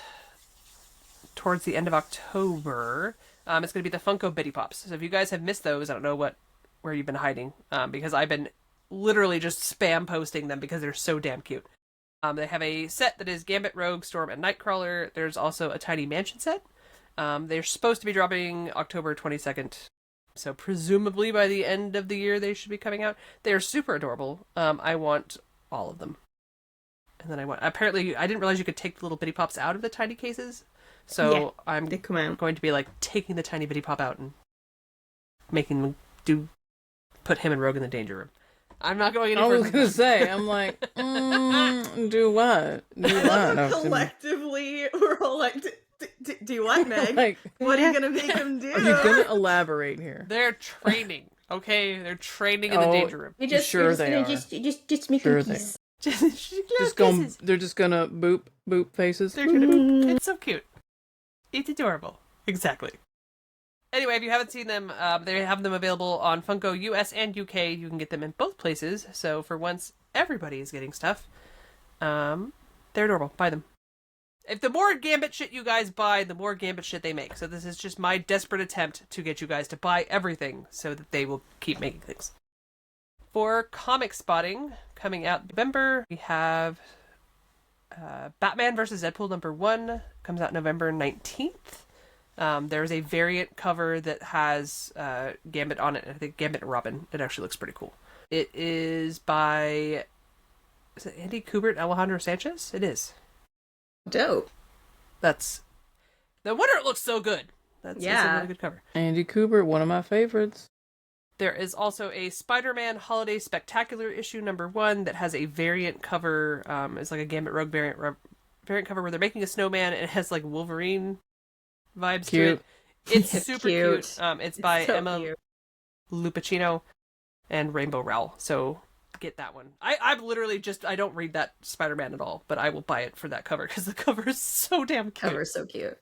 towards the end of October. It's going to be the Funko Bitty Pops. So if you guys have missed those, I don't know where you've been hiding, because I've been literally just spam posting them because they're so damn cute. They have a set that is Gambit, Rogue, Storm, and Nightcrawler. There's also a Tiny Mansion set. They're supposed to be dropping October 22nd. So presumably by the end of the year they should be coming out. They're super adorable. I want all of them. And then apparently I didn't realize you could take the little Bitty Pops out of the tiny cases. So Yeah, I'm They come out. going to be like taking the tiny Bitty Pop out and making them put him and Rogue in the danger room. I'm not going any I further. was gonna say, I'm like, do what? Do what? Collectively, we're all like, do what, Meg? Like, What are you gonna make him do? are you gonna elaborate here? They're training, okay? They're training in the Oh, danger room. You're Sure you're they gonna are. Just make Sure him they kiss. They're just gonna boop faces. They're gonna It's so cute. It's adorable. Exactly. Anyway, if you haven't seen them, they have them available on Funko US and UK. You can get them in both places. So for once, everybody is getting stuff. They're adorable. Buy them. If the more Gambit shit you guys buy, the more Gambit shit they make. So this is just my desperate attempt to get you guys to buy everything so that they will keep making things. For comic spotting, coming out November, we have Batman vs. Deadpool #1. Comes out November 19th. There's a variant cover that has Gambit on it. I think Gambit and Robin. It actually looks pretty cool. It is by... Is it Andy Kubert and Alejandro Sanchez? It is. Dope. That's... No wonder it looks so good. That's a really good cover. Andy Kubert, one of my favorites. There is also a Spider-Man Holiday Spectacular issue #1 that has a variant cover. It's like a Gambit Rogue variant cover where they're making a snowman and it has like Wolverine vibes to it. It's super cute. It's by Emma Lupacchino and Rainbow Rowell. So get that one. I'm literally just, I don't read that Spider-Man at all, but I will buy it for that cover because the cover is so damn cute. Cover's so cute.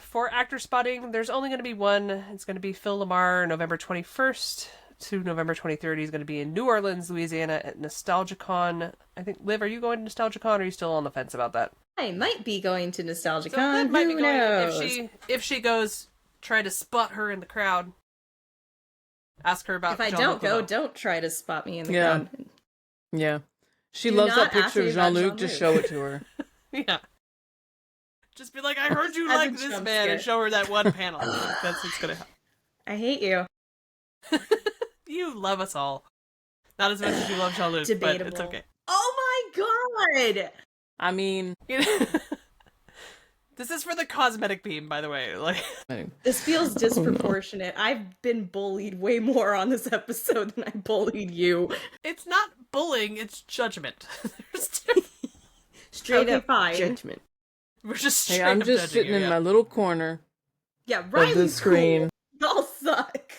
For actor spotting, there's only going to be one. It's going to be Phil Lamar, November 21st to November 23rd. He's going to be in New Orleans, Louisiana at NostalgiaCon. I think, Liv, are you going to NostalgiaCon or are you still on the fence about that? I might be going to NostalgiaCon. So Liv might be Who going. knows? If she goes, try to spot her in the crowd. Ask her about If I Jean-Luc don't go, Lebeau. don't try to spot me in the crowd. Yeah. She Do loves not that ask picture me of about Jean-Luc. Just show it to her. Yeah. Just be like, I heard you As a like this jump man, scare. and show her that one panel. That's what's gonna happen. I hate you. You love us all. Not as much as you love Jean-Luc, but Debatable. it's okay. Oh my god! I mean, This is for the cosmetic beam, by the way. Like, This feels disproportionate. I've been bullied way more on this episode than I bullied you. it's not bullying, it's judgment. There's two. Straight Okay, up fine. judgment. We're just straight hey, I'm up just judging sitting you, in yeah. my little corner Yeah, right. of the screen. Y'all suck.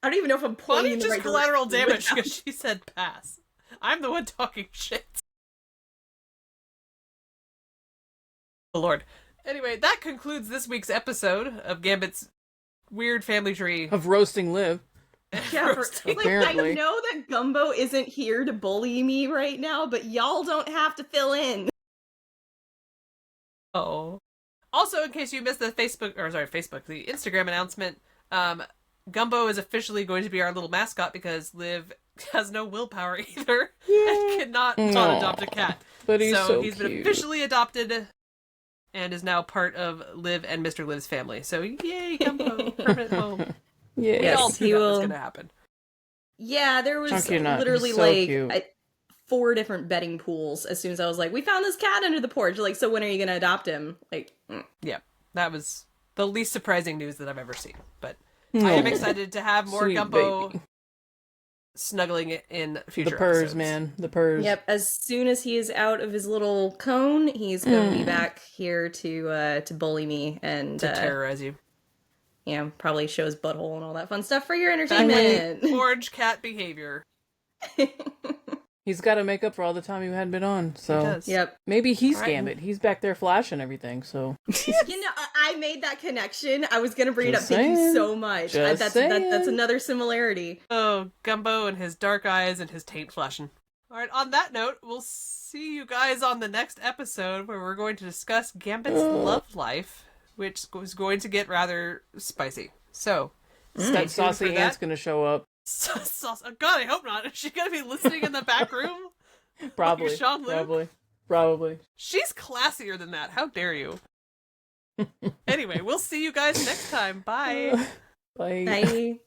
I don't even know if I'm pointing Bonnie in the just right collateral direction damage without- because she said pass. I'm the one talking shit. Oh lord. Anyway, that concludes this week's episode of Gambit's Weird Family Tree. Of roasting Liv. Yeah, Roasting. like, I Apparently. know that Gumbo isn't here to bully me right now, but y'all don't have to fill in. Oh. Also, in case you missed the the Instagram announcement, Gumbo is officially going to be our little mascot because Liv has no willpower either and cannot not adopt a cat. But he's so he's cute. been officially adopted and is now part of Liv and Mr. Liv's family. So yay, Gumbo, permanent home. Yeah. We all Yes, knew he that was will. going to happen. Yeah, there was Chunky nut. literally He's so like cute. 4 different betting pools as soon as I was like, we found this cat under the porch. Like, so when are you going to adopt him? Like, Yeah, that was the least surprising news that I've ever seen. But I am excited to have more Sweet Gumbo baby. snuggling it in future The purrs, episodes. man. The purrs. Yep, as soon as he is out of his little cone, he's going to be back here to bully me and To terrorize you. yeah, probably show his butthole and all that fun stuff for your entertainment. Orange cat behavior. He's got to make up for all the time you hadn't been on. So He does. Yep. maybe he's Alright. Gambit. He's back there flashing everything. So You know, I made that connection. I was going to bring it up. Just Thank you saying. so much. Just That's saying. another similarity. Oh, Gumbo and his dark eyes and his taint flashing. Alright, on that note, we'll see you guys on the next episode where we're going to discuss Gambit's love life, which is going to get rather spicy. So, stay that tuned saucy for that. aunt's gonna show up. Oh, God, I hope not. Is she going to be listening in the back room? Probably. Like Jean-Luc? Probably. She's classier than that. How dare you? Anyway, we'll see you guys next time. Bye. Bye. Bye.